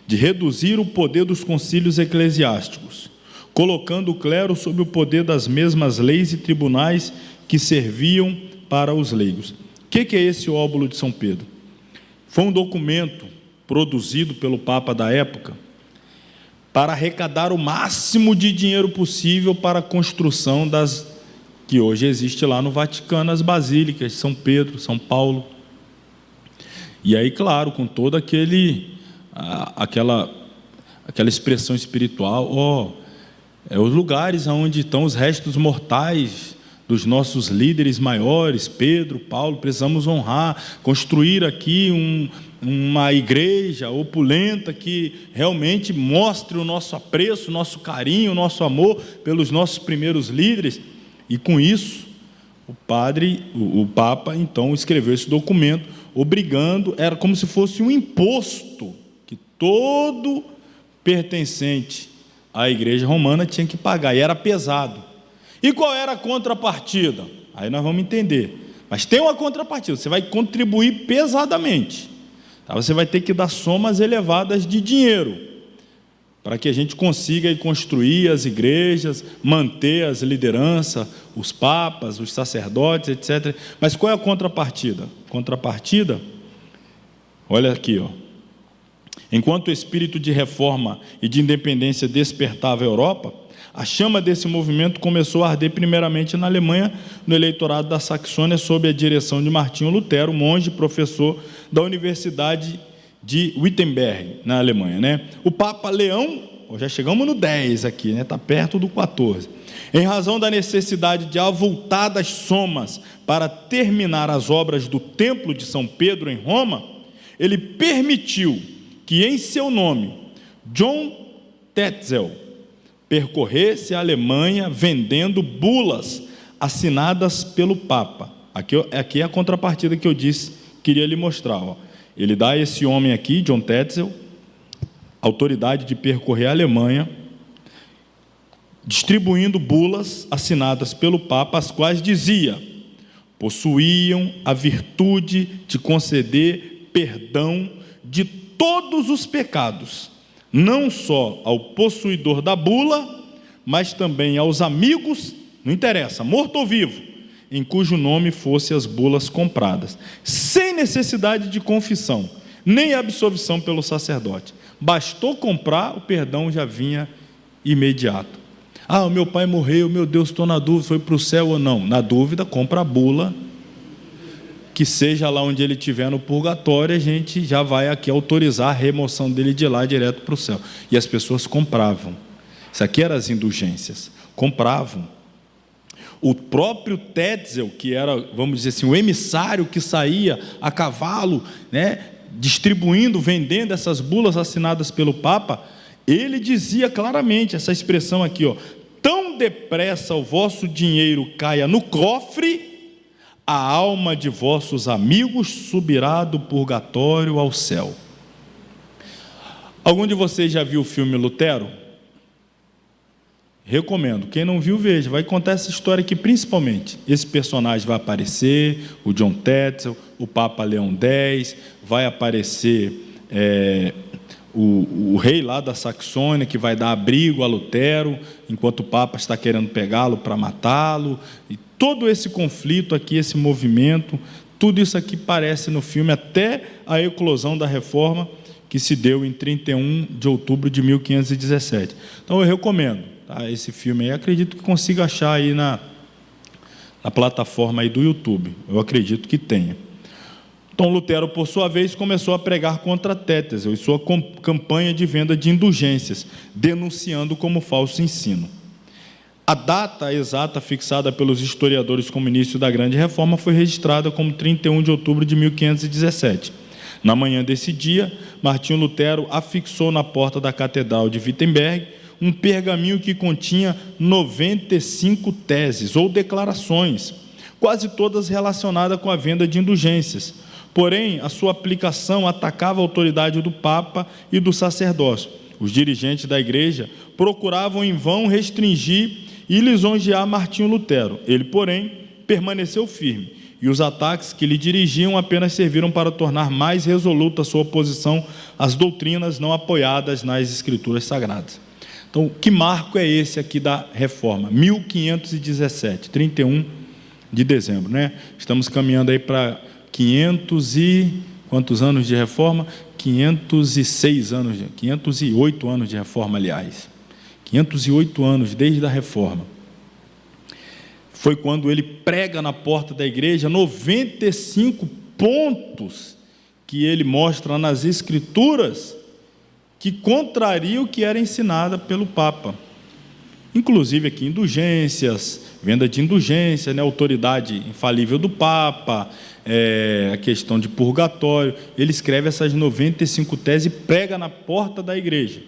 de reduzir o poder dos concílios eclesiásticos, colocando o clero sob o poder das mesmas leis e tribunais que serviam para os leigos. O que é esse óbolo de São Pedro? Foi um documento produzido pelo Papa da época para arrecadar o máximo de dinheiro possível para a construção das que hoje existe lá no Vaticano, as basílicas de São Pedro, São Paulo. E aí, claro, com toda aquela expressão espiritual, os lugares onde estão os restos mortais dos nossos líderes maiores, Pedro, Paulo, precisamos honrar, construir aqui uma igreja opulenta que realmente mostre o nosso apreço, o nosso carinho, o nosso amor pelos nossos primeiros líderes. E com isso, o Papa, então, escreveu esse documento, obrigando, era como se fosse um imposto que todo pertencente à Igreja Romana tinha que pagar, e era pesado. E qual era a contrapartida? Aí nós vamos entender. Mas tem uma contrapartida, você vai contribuir pesadamente. Tá? Você vai ter que dar somas elevadas de dinheiro, para que a gente consiga construir as igrejas, manter as lideranças, os papas, os sacerdotes, etc. Mas qual é a contrapartida? Contrapartida, olha aqui, enquanto o espírito de reforma e de independência despertava a Europa, a chama desse movimento começou a arder primeiramente na Alemanha, no eleitorado da Saxônia, sob a direção de Martinho Lutero, monge e professor da Universidade de Wittenberg, na Alemanha, né? O Papa Leão, já chegamos no 10 aqui, né? Está perto do 14. Em razão da necessidade de avultadas somas para terminar as obras do Templo de São Pedro em Roma, ele permitiu que, em seu nome, John Tetzel percorresse a Alemanha vendendo bulas assinadas pelo Papa. Aqui é a contrapartida que eu disse, queria lhe mostrar. Ele dá a esse homem aqui, John Tetzel, autoridade de percorrer a Alemanha, distribuindo bulas assinadas pelo Papa, as quais dizia: possuíam a virtude de conceder perdão de todos os pecados, não só ao possuidor da bula, mas também aos amigos, não interessa, morto ou vivo, em cujo nome fossem as bulas compradas, sem necessidade de confissão, nem absolvição pelo sacerdote. Bastou comprar, o perdão já vinha imediato. Ah, o meu pai morreu, meu Deus, estou na dúvida, foi para o céu ou não? Na dúvida, compra a bula, que seja lá onde ele estiver no purgatório, a gente já vai aqui autorizar a remoção dele de lá direto para o céu. E as pessoas compravam. Isso aqui eram as indulgências. Compravam. O próprio Tetzel, que era, vamos dizer assim, o emissário que saía a cavalo, né, distribuindo, vendendo essas bulas assinadas pelo Papa, ele dizia claramente essa expressão aqui, tão depressa o vosso dinheiro caia no cofre, a alma de vossos amigos subirá do purgatório ao céu. Algum de vocês já viu o filme Lutero? Recomendo. Quem não viu, veja. Vai contar essa história aqui, principalmente. Esse personagem vai aparecer, o John Tetzel, o Papa Leão X, vai aparecer o rei lá da Saxônia, que vai dar abrigo a Lutero, enquanto o Papa está querendo pegá-lo para matá-lo. E todo esse conflito aqui, esse movimento, tudo isso aqui parece no filme, até a eclosão da Reforma, que se deu em 31 de outubro de 1517. Então eu recomendo, tá, esse filme aí. Acredito que consiga achar aí na plataforma aí do YouTube. Eu acredito que tenha. Então Lutero, por sua vez, começou a pregar contra Tetzel e sua campanha de venda de indulgências, denunciando como falso ensino. A data exata fixada pelos historiadores como início da Grande Reforma foi registrada como 31 de outubro de 1517. Na manhã desse dia, Martinho Lutero afixou na porta da Catedral de Wittenberg um pergaminho que continha 95 teses ou declarações, quase todas relacionadas com a venda de indulgências. Porém, a sua aplicação atacava a autoridade do Papa e do sacerdócio. Os dirigentes da igreja procuravam em vão restringir e lisonjear Martinho Lutero. Ele, porém, permaneceu firme, e os ataques que lhe dirigiam apenas serviram para tornar mais resoluta a sua oposição às doutrinas não apoiadas nas Escrituras Sagradas. Então, que marco é esse aqui da Reforma? 1517, 31 de dezembro, né? Estamos caminhando aí para 500 e Quantos anos de reforma? 508 anos de reforma, aliás. 508 anos desde a reforma. Foi quando ele prega na porta da igreja 95 pontos que ele mostra nas Escrituras que contraria o que era ensinada pelo Papa. Inclusive aqui indulgências, venda de indulgência, né, autoridade infalível do Papa, a questão de purgatório. Ele escreve essas 95 teses e prega na porta da igreja.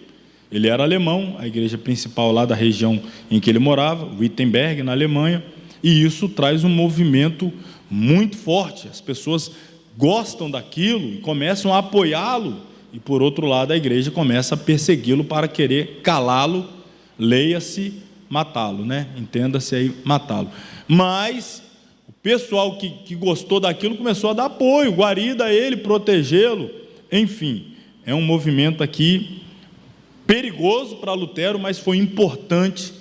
Ele era alemão, a igreja principal lá da região em que ele morava, Wittenberg, na Alemanha, e isso traz um movimento muito forte. As pessoas gostam daquilo e começam a apoiá-lo, e por outro lado a igreja começa a persegui-lo para querer calá-lo, leia-se, matá-lo, né? Entenda-se aí, matá-lo. Mas o pessoal que gostou daquilo começou a dar apoio, guarida a ele, protegê-lo, enfim, é um movimento aqui perigoso para Lutero, mas foi importante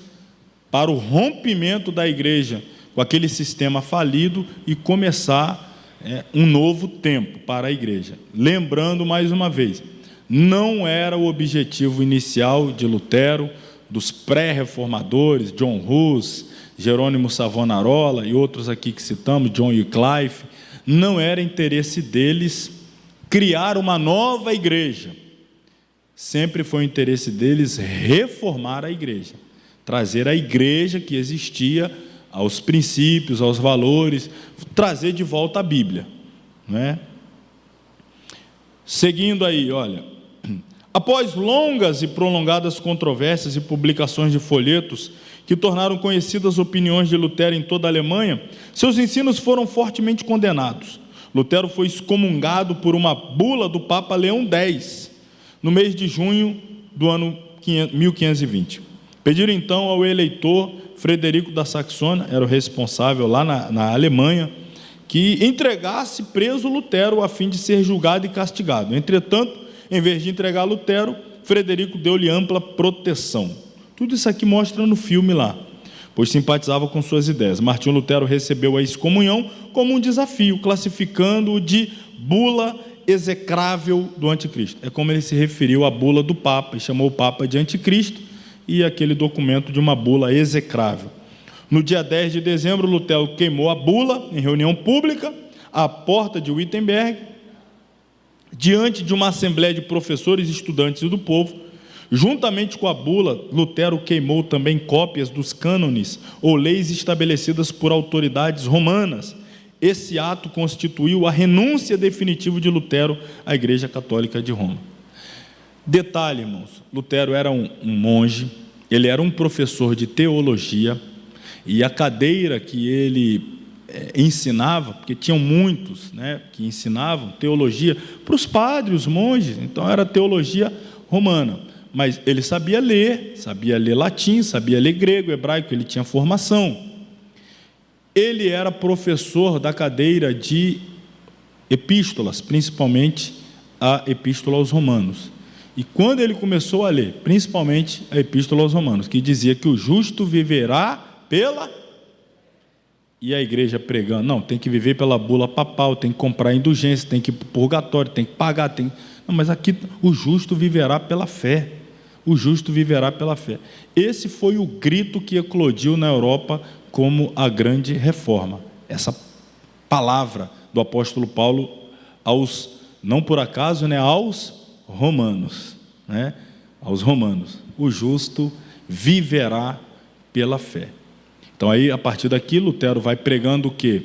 para o rompimento da igreja com aquele sistema falido e começar um novo tempo para a igreja. Lembrando mais uma vez, não era o objetivo inicial de Lutero, dos pré-reformadores, John Hus, Jerônimo Savonarola e outros aqui que citamos, John Wycliffe, não era interesse deles criar uma nova igreja. Sempre foi o interesse deles reformar a igreja, trazer a igreja que existia aos princípios, aos valores, trazer de volta a Bíblia, não é? Seguindo aí, olha, após longas e prolongadas controvérsias e publicações de folhetos que tornaram conhecidas as opiniões de Lutero em toda a Alemanha, seus ensinos foram fortemente condenados. Lutero foi excomungado por uma bula do Papa Leão X, no mês de junho do ano 1520. Pediram então ao eleitor Frederico da Saxônia, era o responsável lá na Alemanha, que entregasse preso Lutero a fim de ser julgado e castigado. Entretanto, em vez de entregar Lutero, Frederico deu-lhe ampla proteção. Tudo isso aqui mostra no filme lá, pois simpatizava com suas ideias. Martinho Lutero recebeu a excomunhão como um desafio, classificando-o de bula execrável do anticristo. É como ele se referiu à bula do Papa, e chamou o Papa de anticristo, e aquele documento de uma bula execrável. No dia 10 de dezembro, Lutero queimou a bula em reunião pública, à porta de Wittenberg, diante de uma assembleia de professores, estudantes e do povo. Juntamente com a bula, Lutero queimou também cópias dos cânones ou leis estabelecidas por autoridades romanas. Esse ato constituiu a renúncia definitiva de Lutero à Igreja Católica de Roma. Detalhe, irmãos, Lutero era um monge, ele era um professor de teologia, e a cadeira que ele ensinava, porque tinham muitos, né, que ensinavam teologia para os padres, os monges, então era teologia romana, mas ele sabia ler latim, sabia ler grego, hebraico, ele tinha formação. Ele era professor da cadeira de epístolas, principalmente a Epístola aos Romanos. E quando ele começou a ler, principalmente a Epístola aos Romanos, que dizia que o justo viverá pela... E a igreja pregando, não, tem que viver pela bula papal, tem que comprar indulgência, tem que ir para o purgatório, tem que pagar, Não, mas aqui o justo viverá pela fé. O justo viverá pela fé. Esse foi o grito que eclodiu na Europa como a grande reforma. Essa palavra do apóstolo Paulo aos, não por acaso, né, aos romanos, né? Aos romanos, o justo viverá pela fé. Então aí, a partir daqui, Lutero vai pregando o quê?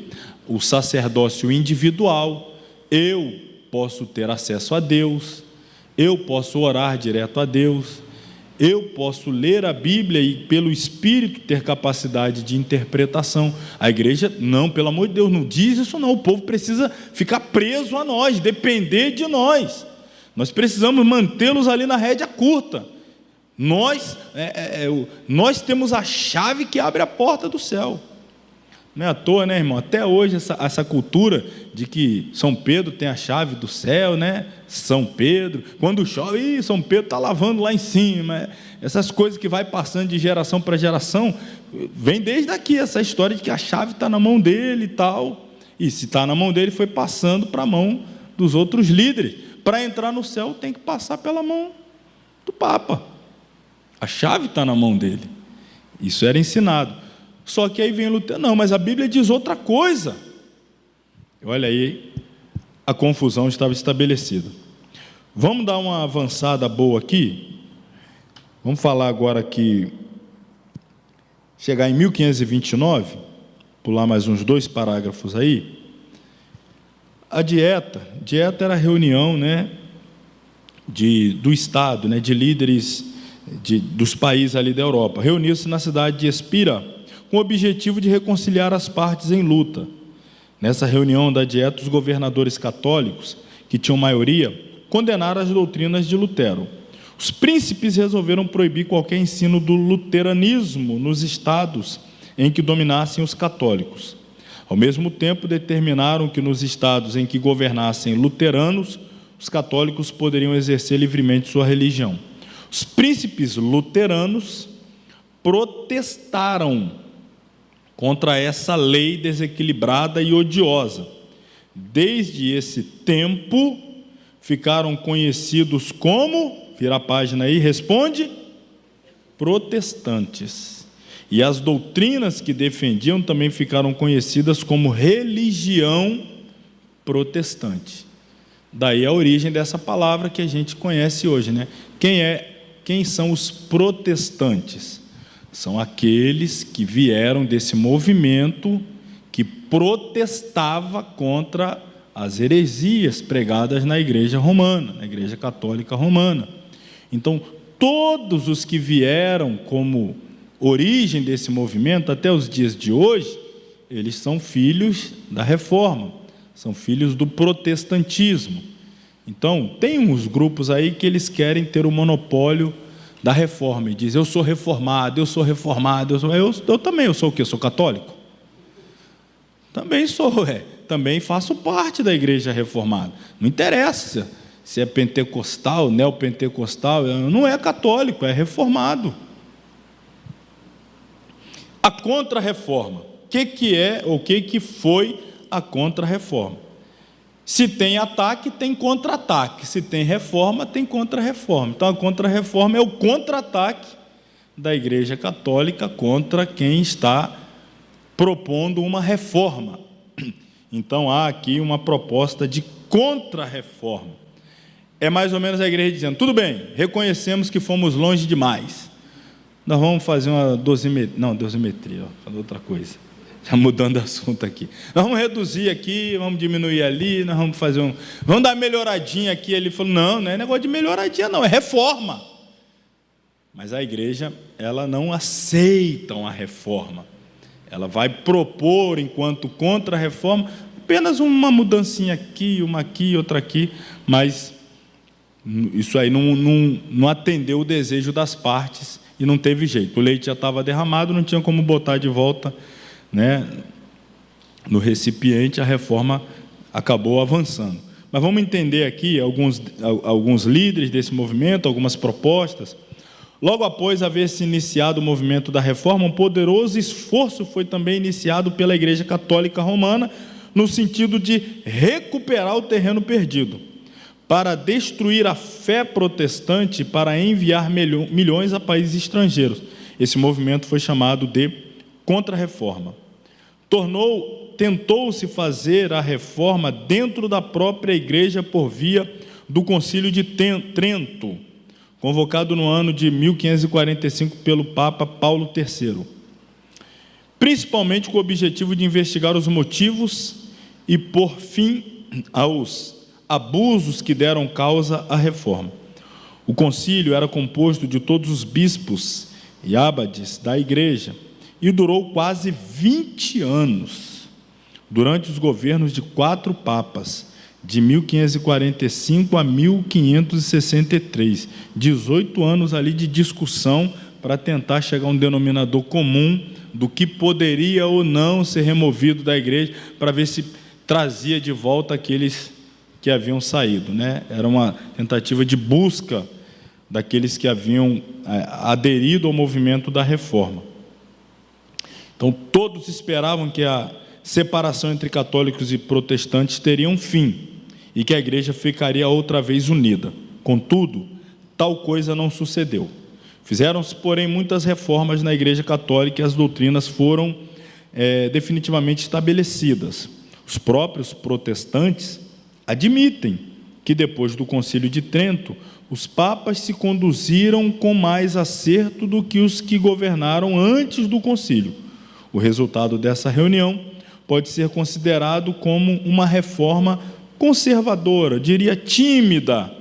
O sacerdócio individual. Eu posso ter acesso a Deus, eu posso orar direto a Deus, eu posso ler a Bíblia e pelo Espírito ter capacidade de interpretação. A igreja, não, pelo amor de Deus, não diz isso não, o povo precisa ficar preso a nós, depender de nós. Nós precisamos mantê-los ali na rédea curta. Nós temos a chave que abre a porta do céu. Não é à toa, né, irmão? Até hoje essa cultura de que São Pedro tem a chave do céu, né? São Pedro, quando chove, São Pedro está lavando lá em cima. Essas coisas que vai passando de geração para geração, vem desde aqui essa história de que a chave está na mão dele e tal. E se está na mão dele, foi passando para a mão dos outros líderes. Para entrar no céu tem que passar pela mão do Papa. A chave está na mão dele. Isso era ensinado. Só que aí vem Lutero, não, mas a Bíblia diz outra coisa. Olha aí, a confusão estava estabelecida. Vamos dar uma avançada boa aqui. Vamos falar agora que chegar em 1529, pular mais uns 2 parágrafos aí. A dieta era a reunião, né, do Estado, né, de líderes dos países ali da Europa. Reuniu-se na cidade de Espira, com o objetivo de reconciliar as partes em luta. Nessa reunião da dieta, os governadores católicos, que tinham maioria, condenaram as doutrinas de Lutero. Os príncipes resolveram proibir qualquer ensino do luteranismo nos estados em que dominassem os católicos. Ao mesmo tempo, determinaram que nos estados em que governassem luteranos, os católicos poderiam exercer livremente sua religião. Os príncipes luteranos protestaram contra essa lei desequilibrada e odiosa. Desde esse tempo, ficaram conhecidos como, vira a página aí, responde, protestantes. E as doutrinas que defendiam também ficaram conhecidas como religião protestante. Daí a origem dessa palavra que a gente conhece hoje, né? Quem são os protestantes? São aqueles que vieram desse movimento que protestava contra as heresias pregadas na Igreja Romana, na Igreja Católica Romana. Então, todos os que vieram como origem desse movimento, até os dias de hoje, eles são filhos da Reforma, são filhos do protestantismo. Então, tem uns grupos aí que eles querem ter o monopólio da Reforma, e dizem, eu sou reformado, eu também, eu sou o quê? Sou católico? Também sou, também faço parte da Igreja Reformada. Não interessa se é pentecostal, neopentecostal, não é católico, é reformado. A Contra-Reforma. O que é, ou o que foi a Contra-Reforma? Se tem ataque, tem contra-ataque. Se tem reforma, tem contra-reforma. Então, a Contra-Reforma é o contra-ataque da Igreja Católica contra quem está propondo uma reforma. Então, há aqui uma proposta de contra-reforma. É mais ou menos a igreja dizendo, tudo bem, reconhecemos que fomos longe demais. Nós vamos fazer uma dosimetria, falando outra coisa. Já mudando de assunto aqui. Nós vamos reduzir aqui, vamos diminuir ali, nós vamos fazer vamos dar uma melhoradinha aqui. Ele falou, não é negócio de melhoradinha, não, é reforma. Mas a igreja, ela não aceita uma reforma. Ela vai propor, enquanto contra-reforma, apenas uma mudancinha aqui, uma aqui, outra aqui, mas isso aí não atendeu o desejo das partes e não teve jeito. O leite já estava derramado, não tinha como botar de volta, né, no recipiente. A reforma acabou avançando. Mas vamos entender aqui alguns líderes desse movimento, algumas propostas. Logo após haver-se iniciado o movimento da reforma, um poderoso esforço foi também iniciado pela Igreja Católica Romana, no sentido de recuperar o terreno perdido, para destruir a fé protestante, para enviar milhões a países estrangeiros. Esse movimento foi chamado de Contra-Reforma. Tentou-se fazer a reforma dentro da própria igreja por via do Concílio de Trento, convocado no ano de 1545 pelo Papa Paulo III, principalmente com o objetivo de investigar os motivos e pôr fim aos abusos que deram causa à reforma. O concílio era composto de todos os bispos e abades da igreja e durou quase 20 anos, durante os governos de 4 papas, de 1545 a 1563, 18 anos ali de discussão para tentar chegar a um denominador comum do que poderia ou não ser removido da igreja, para ver se trazia de volta aqueles que haviam saído, né? Era uma tentativa de busca daqueles que haviam aderido ao movimento da reforma. Então, todos esperavam que a separação entre católicos e protestantes teria um fim, e que a igreja ficaria outra vez unida. Contudo, tal coisa não sucedeu. Fizeram-se, porém, muitas reformas na Igreja Católica e as doutrinas foram definitivamente estabelecidas. Os próprios protestantes admitem que, depois do Concílio de Trento, os papas se conduziram com mais acerto do que os que governaram antes do concílio. O resultado dessa reunião pode ser considerado como uma reforma conservadora, diria tímida,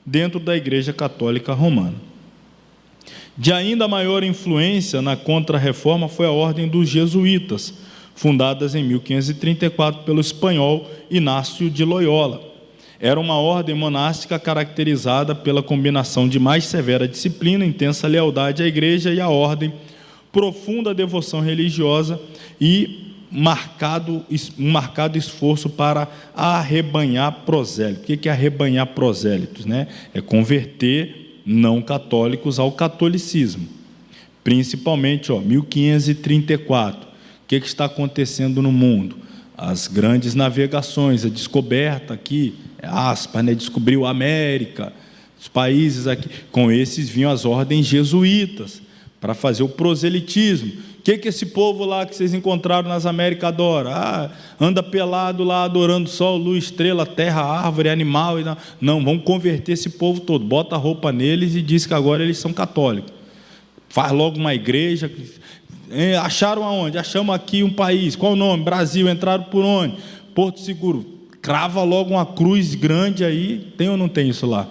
dentro da Igreja Católica Romana. De ainda maior influência na Contra-Reforma foi a Ordem dos Jesuítas, fundadas em 1534 pelo espanhol Inácio de Loyola. Era uma ordem monástica caracterizada pela combinação de mais severa disciplina, intensa lealdade à Igreja e à ordem, profunda devoção religiosa e um marcado esforço para arrebanhar prosélitos. O que é arrebanhar prosélitos? É converter não católicos ao catolicismo. Principalmente, 1534. O que está acontecendo no mundo? As grandes navegações, a descoberta aqui, aspas, descobriu a América, os países aqui. Com esses vinham as ordens jesuítas, para fazer o proselitismo. O que esse povo lá que vocês encontraram nas Américas adora? Anda pelado lá, adorando sol, luz, estrela, terra, árvore, animal. Não, vamos converter esse povo todo. Bota a roupa neles e diz que agora eles são católicos. Faz logo uma igreja. Acharam aonde? Achamos aqui um país. Qual o nome? Brasil. Entraram por onde? Porto Seguro. Crava logo uma cruz grande aí. Tem ou não tem isso lá?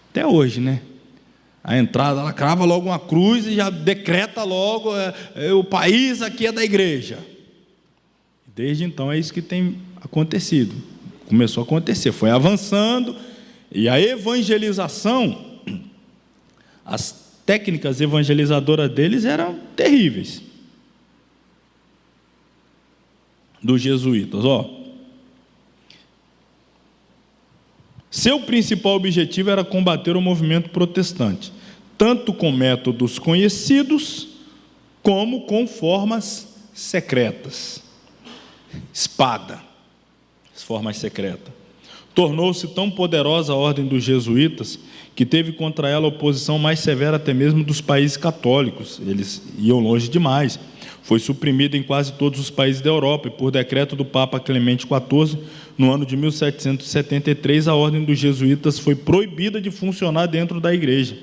Até hoje, A entrada, ela crava logo uma cruz e já decreta logo, o país aqui é da igreja. Desde então é isso que tem acontecido. Começou a acontecer, foi avançando, e a evangelização, as técnicas evangelizadoras deles eram terríveis. Dos jesuítas, Seu principal objetivo era combater o movimento protestante, tanto com métodos conhecidos, como com formas secretas. Espada, formas secretas. Tornou-se tão poderosa a ordem dos jesuítas, que teve contra ela a oposição mais severa até mesmo dos países católicos. Eles iam longe demais. Foi suprimida em quase todos os países da Europa, e por decreto do Papa Clemente XIV, no ano de 1773, a ordem dos jesuítas foi proibida de funcionar dentro da igreja.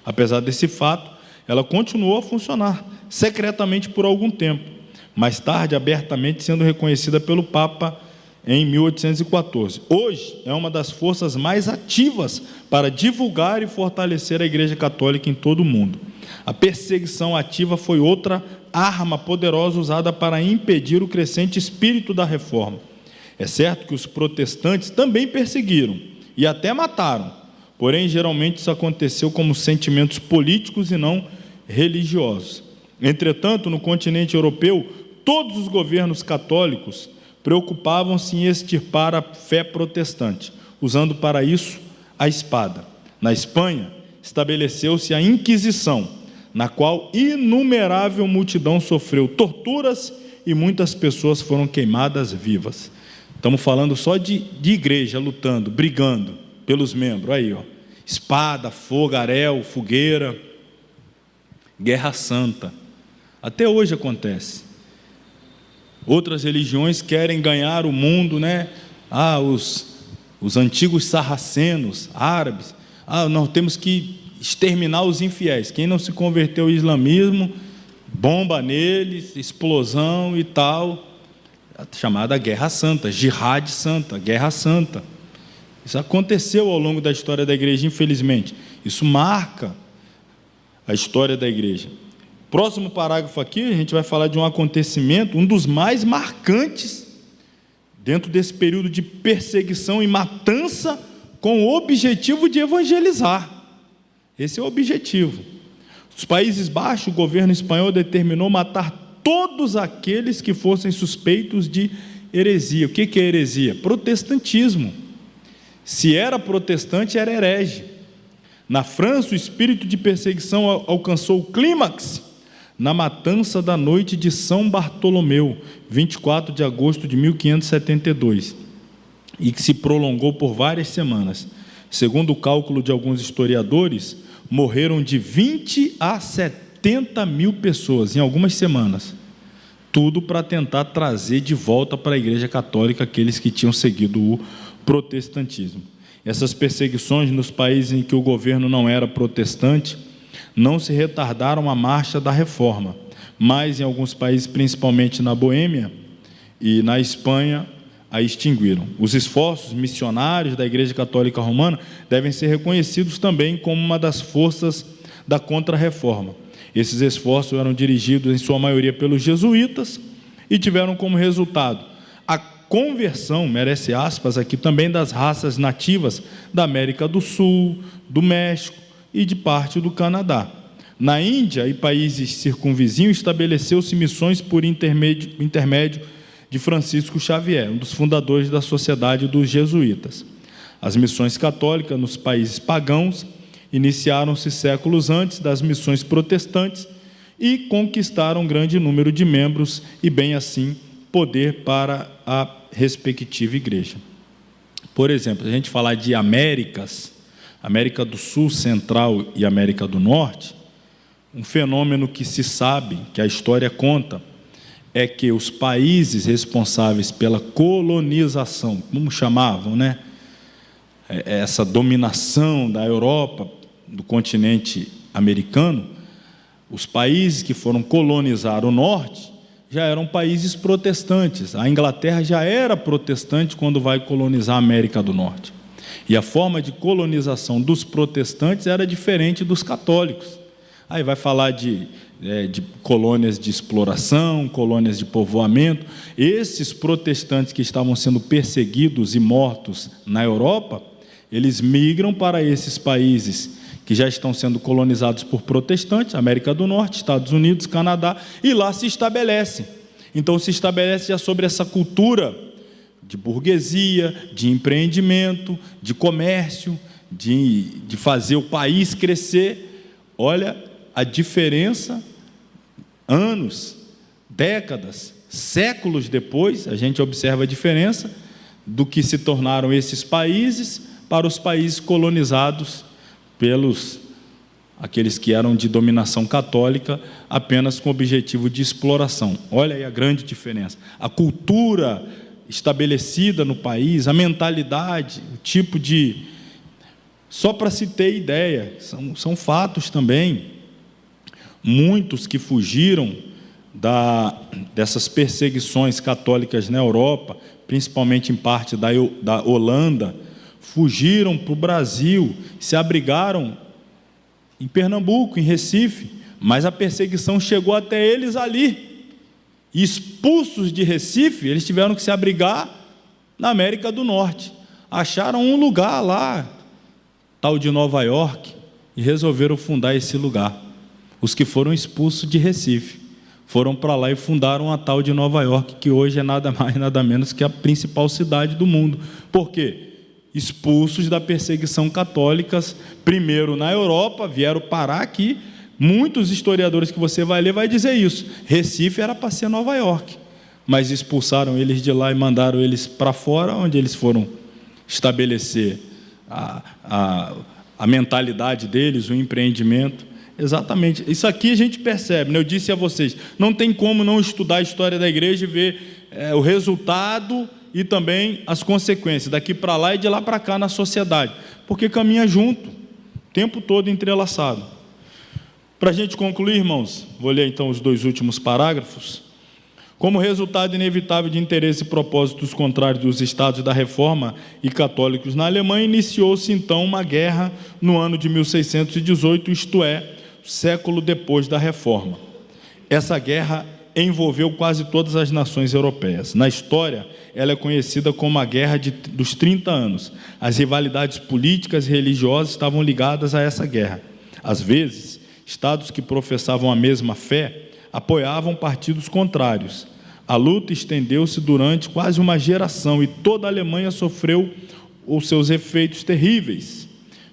Apesar desse fato, ela continuou a funcionar, secretamente por algum tempo, mais tarde abertamente sendo reconhecida pelo Papa em 1814. Hoje é uma das forças mais ativas para divulgar e fortalecer a Igreja Católica em todo o mundo. A perseguição ativa foi outra arma poderosa usada para impedir o crescente espírito da reforma. É certo que os protestantes também perseguiram e até mataram, porém, geralmente isso aconteceu como sentimentos políticos e não religiosos. Entretanto, no continente europeu, todos os governos católicos preocupavam-se em extirpar a fé protestante, usando para isso a espada. Na Espanha, estabeleceu-se a Inquisição, na qual inumerável multidão sofreu torturas e muitas pessoas foram queimadas vivas. Estamos falando só de igreja lutando, brigando pelos membros. Aí, espada, fogaréu, fogueira, guerra santa. Até hoje acontece. Outras religiões querem ganhar o mundo, os antigos sarracenos, árabes. Nós temos que exterminar os infiéis. Quem não se converteu ao islamismo, bomba neles, explosão e tal. A chamada Guerra Santa, Jihad Santa, Guerra Santa. Isso aconteceu ao longo da história da igreja, infelizmente. Isso marca a história da igreja. Próximo parágrafo aqui, a gente vai falar de um acontecimento, um dos mais marcantes, dentro desse período de perseguição e matança, com o objetivo de evangelizar. Esse é o objetivo. Nos Países Baixos, o governo espanhol determinou matar todos aqueles que fossem suspeitos de heresia. O que é heresia? Protestantismo. Se era protestante, era herege. Na França, o espírito de perseguição alcançou o clímax na matança da noite de São Bartolomeu, 24 de agosto de 1572. e que se prolongou por várias semanas. Segundo o cálculo de alguns historiadores, morreram de 20 a 70 mil pessoas em algumas semanas. Tudo para tentar trazer de volta para a Igreja Católica aqueles que tinham seguido o protestantismo. Essas perseguições nos países em que o governo não era protestante não se retardaram a marcha da reforma, mas em alguns países, principalmente na Boêmia e na Espanha, a extinguiram. Os esforços missionários da Igreja Católica Romana devem ser reconhecidos também como uma das forças da Contra-Reforma. Esses esforços eram dirigidos, em sua maioria, pelos jesuítas e tiveram como resultado a conversão, merece aspas aqui, também das raças nativas da América do Sul, do México e de parte do Canadá. Na Índia e países circunvizinhos, estabeleceu-se missões por intermédio de Francisco Xavier, um dos fundadores da Sociedade dos Jesuítas. As missões católicas nos países pagãos iniciaram-se séculos antes das missões protestantes e conquistaram um grande número de membros e, bem assim, poder para a respectiva igreja. Por exemplo, se a gente falar de Américas, América do Sul, Central e América do Norte, um fenômeno que se sabe, que a história conta, é que os países responsáveis pela colonização, como chamavam, né? Essa dominação da Europa, do continente americano, os países que foram colonizar o norte já eram países protestantes. A Inglaterra já era protestante quando vai colonizar a América do Norte. E a forma de colonização dos protestantes era diferente dos católicos. Aí vai falar de colônias de exploração, colônias de povoamento. Esses protestantes que estavam sendo perseguidos e mortos na Europa, eles migram para esses países que já estão sendo colonizados por protestantes, América do Norte, Estados Unidos, Canadá, e lá se estabelecem. Então se estabelece já sobre essa cultura de burguesia, de empreendimento, de comércio, de fazer o país crescer. Olha a diferença, anos, décadas, séculos depois, a gente observa a diferença do que se tornaram esses países para os países colonizados pelos aqueles que eram de dominação católica, apenas com o objetivo de exploração. Olha aí a grande diferença. A cultura estabelecida no país, a mentalidade, o tipo de... Só para se ter ideia, são fatos também. Muitos que fugiram dessas perseguições católicas na Europa, principalmente em parte da Holanda, fugiram para o Brasil, se abrigaram em Pernambuco, em Recife, mas a perseguição chegou até eles ali. E expulsos de Recife, eles tiveram que se abrigar na América do Norte. Acharam um lugar lá, tal de Nova York, e resolveram fundar esse lugar. Os que foram expulsos de Recife foram para lá e fundaram a tal de Nova York, que hoje é nada mais, nada menos que a principal cidade do mundo. Por quê? Expulsos da perseguição católica, primeiro na Europa, vieram parar aqui. Muitos historiadores que você vai ler vai dizer isso. Recife era para ser Nova York, mas expulsaram eles de lá e mandaram eles para fora, onde eles foram estabelecer a mentalidade deles, o empreendimento. Exatamente, isso aqui a gente percebe, né? Eu disse a vocês, não tem como não estudar a história da igreja e ver o resultado e também as consequências, daqui para lá e de lá para cá na sociedade, porque caminha junto, o tempo todo entrelaçado. Para a gente concluir, irmãos, vou ler então os 2 últimos parágrafos. Como resultado inevitável de interesse e propósitos contrários dos estados da Reforma e católicos na Alemanha, iniciou-se então uma guerra no ano de 1618, isto é, século depois da Reforma. Essa guerra envolveu quase todas as nações europeias. Na história, ela é conhecida como a Guerra dos 30 anos. As rivalidades políticas e religiosas estavam ligadas a essa guerra. Às vezes, estados que professavam a mesma fé apoiavam partidos contrários. A luta estendeu-se durante quase uma geração e toda a Alemanha sofreu os seus efeitos terríveis.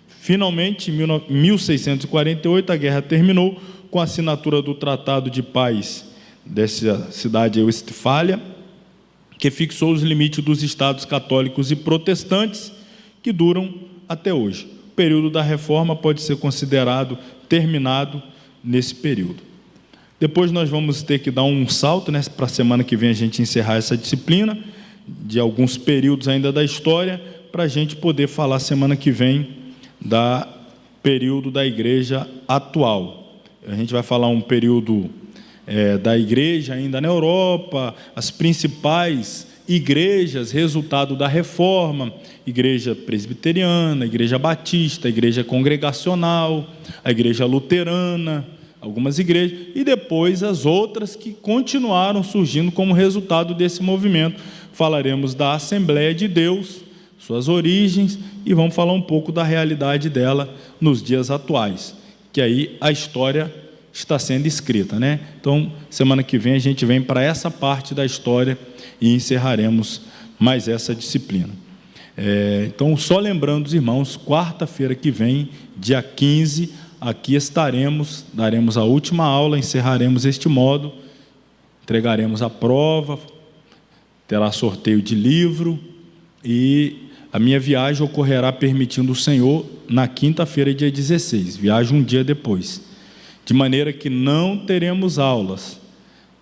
Finalmente, em 1648, a guerra terminou com a assinatura do Tratado de Paz dessa cidade de Westfália, que fixou os limites dos estados católicos e protestantes, que duram até hoje. O período da Reforma pode ser considerado terminado nesse período. Depois nós vamos ter que dar um salto, né, para a semana que vem a gente encerrar essa disciplina, de alguns períodos ainda da história, para a gente poder falar semana que vem da período da igreja atual. A gente vai falar um período da igreja ainda na Europa, as principais igrejas, resultado da reforma, igreja presbiteriana, igreja batista, igreja congregacional, a igreja luterana, algumas igrejas, e depois as outras que continuaram surgindo como resultado desse movimento. Falaremos da Assembleia de Deus, suas origens, e vamos falar um pouco da realidade dela nos dias atuais, que aí a história está sendo escrita, né? Então, semana que vem a gente vem para essa parte da história e encerraremos mais essa disciplina. Então, só lembrando os irmãos, quarta-feira que vem, dia 15, aqui estaremos, daremos a última aula, encerraremos este módulo, entregaremos a prova, terá sorteio de livro, e a minha viagem ocorrerá, permitindo o Senhor, na quinta-feira, dia 16, viagem um dia depois, de maneira que não teremos aulas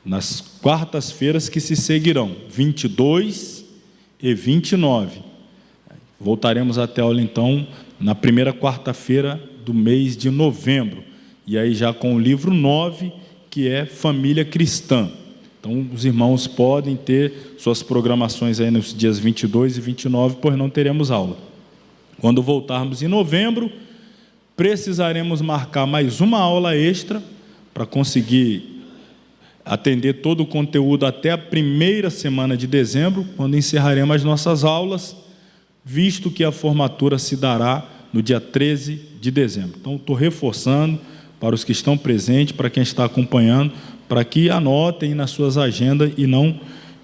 nas quartas-feiras que se seguirão, 22 e 29. Voltaremos até a aula, então, na primeira quarta-feira do mês de novembro, e aí já com o livro 9, que é Família Cristã. Então, os irmãos podem ter suas programações aí nos dias 22 e 29, pois não teremos aula. Quando voltarmos em novembro, precisaremos marcar mais uma aula extra para conseguir atender todo o conteúdo até a primeira semana de dezembro, quando encerraremos as nossas aulas, visto que a formatura se dará no dia 13 de dezembro. Então, estou reforçando para os que estão presentes, para quem está acompanhando, para que anotem nas suas agendas e não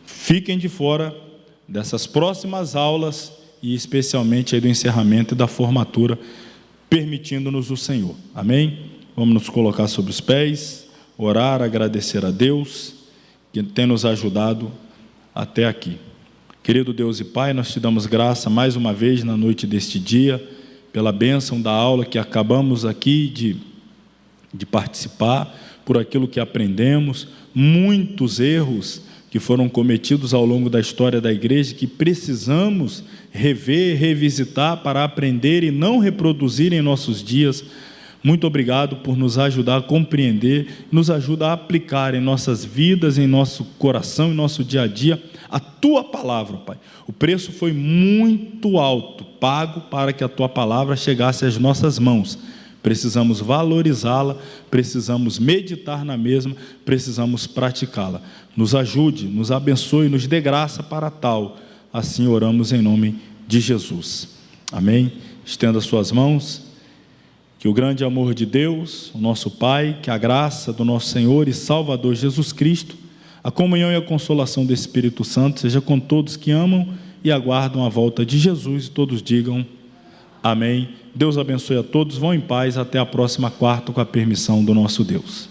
fiquem de fora dessas próximas aulas, e especialmente aí do encerramento e da formatura, permitindo-nos o Senhor. Amém? Vamos nos colocar sobre os pés, orar, agradecer a Deus, que tem nos ajudado até aqui. Querido Deus e Pai, nós te damos graça mais uma vez na noite deste dia, pela bênção da aula que acabamos aqui de participar, por aquilo que aprendemos, muitos erros que foram cometidos ao longo da história da igreja, que precisamos rever, revisitar para aprender e não reproduzir em nossos dias. Muito obrigado por nos ajudar a compreender, nos ajuda a aplicar em nossas vidas, em nosso coração, em nosso dia a dia, a Tua Palavra, Pai. O preço foi muito alto, pago para que a Tua Palavra chegasse às nossas mãos. Precisamos valorizá-la, precisamos meditar na mesma, precisamos praticá-la. Nos ajude, nos abençoe, nos dê graça para tal. Assim oramos em nome de Jesus. Amém? Estenda suas mãos. Que o grande amor de Deus, o nosso Pai, que a graça do nosso Senhor e Salvador Jesus Cristo, a comunhão e a consolação do Espírito Santo seja com todos que amam e aguardam a volta de Jesus, e todos digam amém. Deus abençoe a todos, vão em paz, até a próxima quarta, com a permissão do nosso Deus.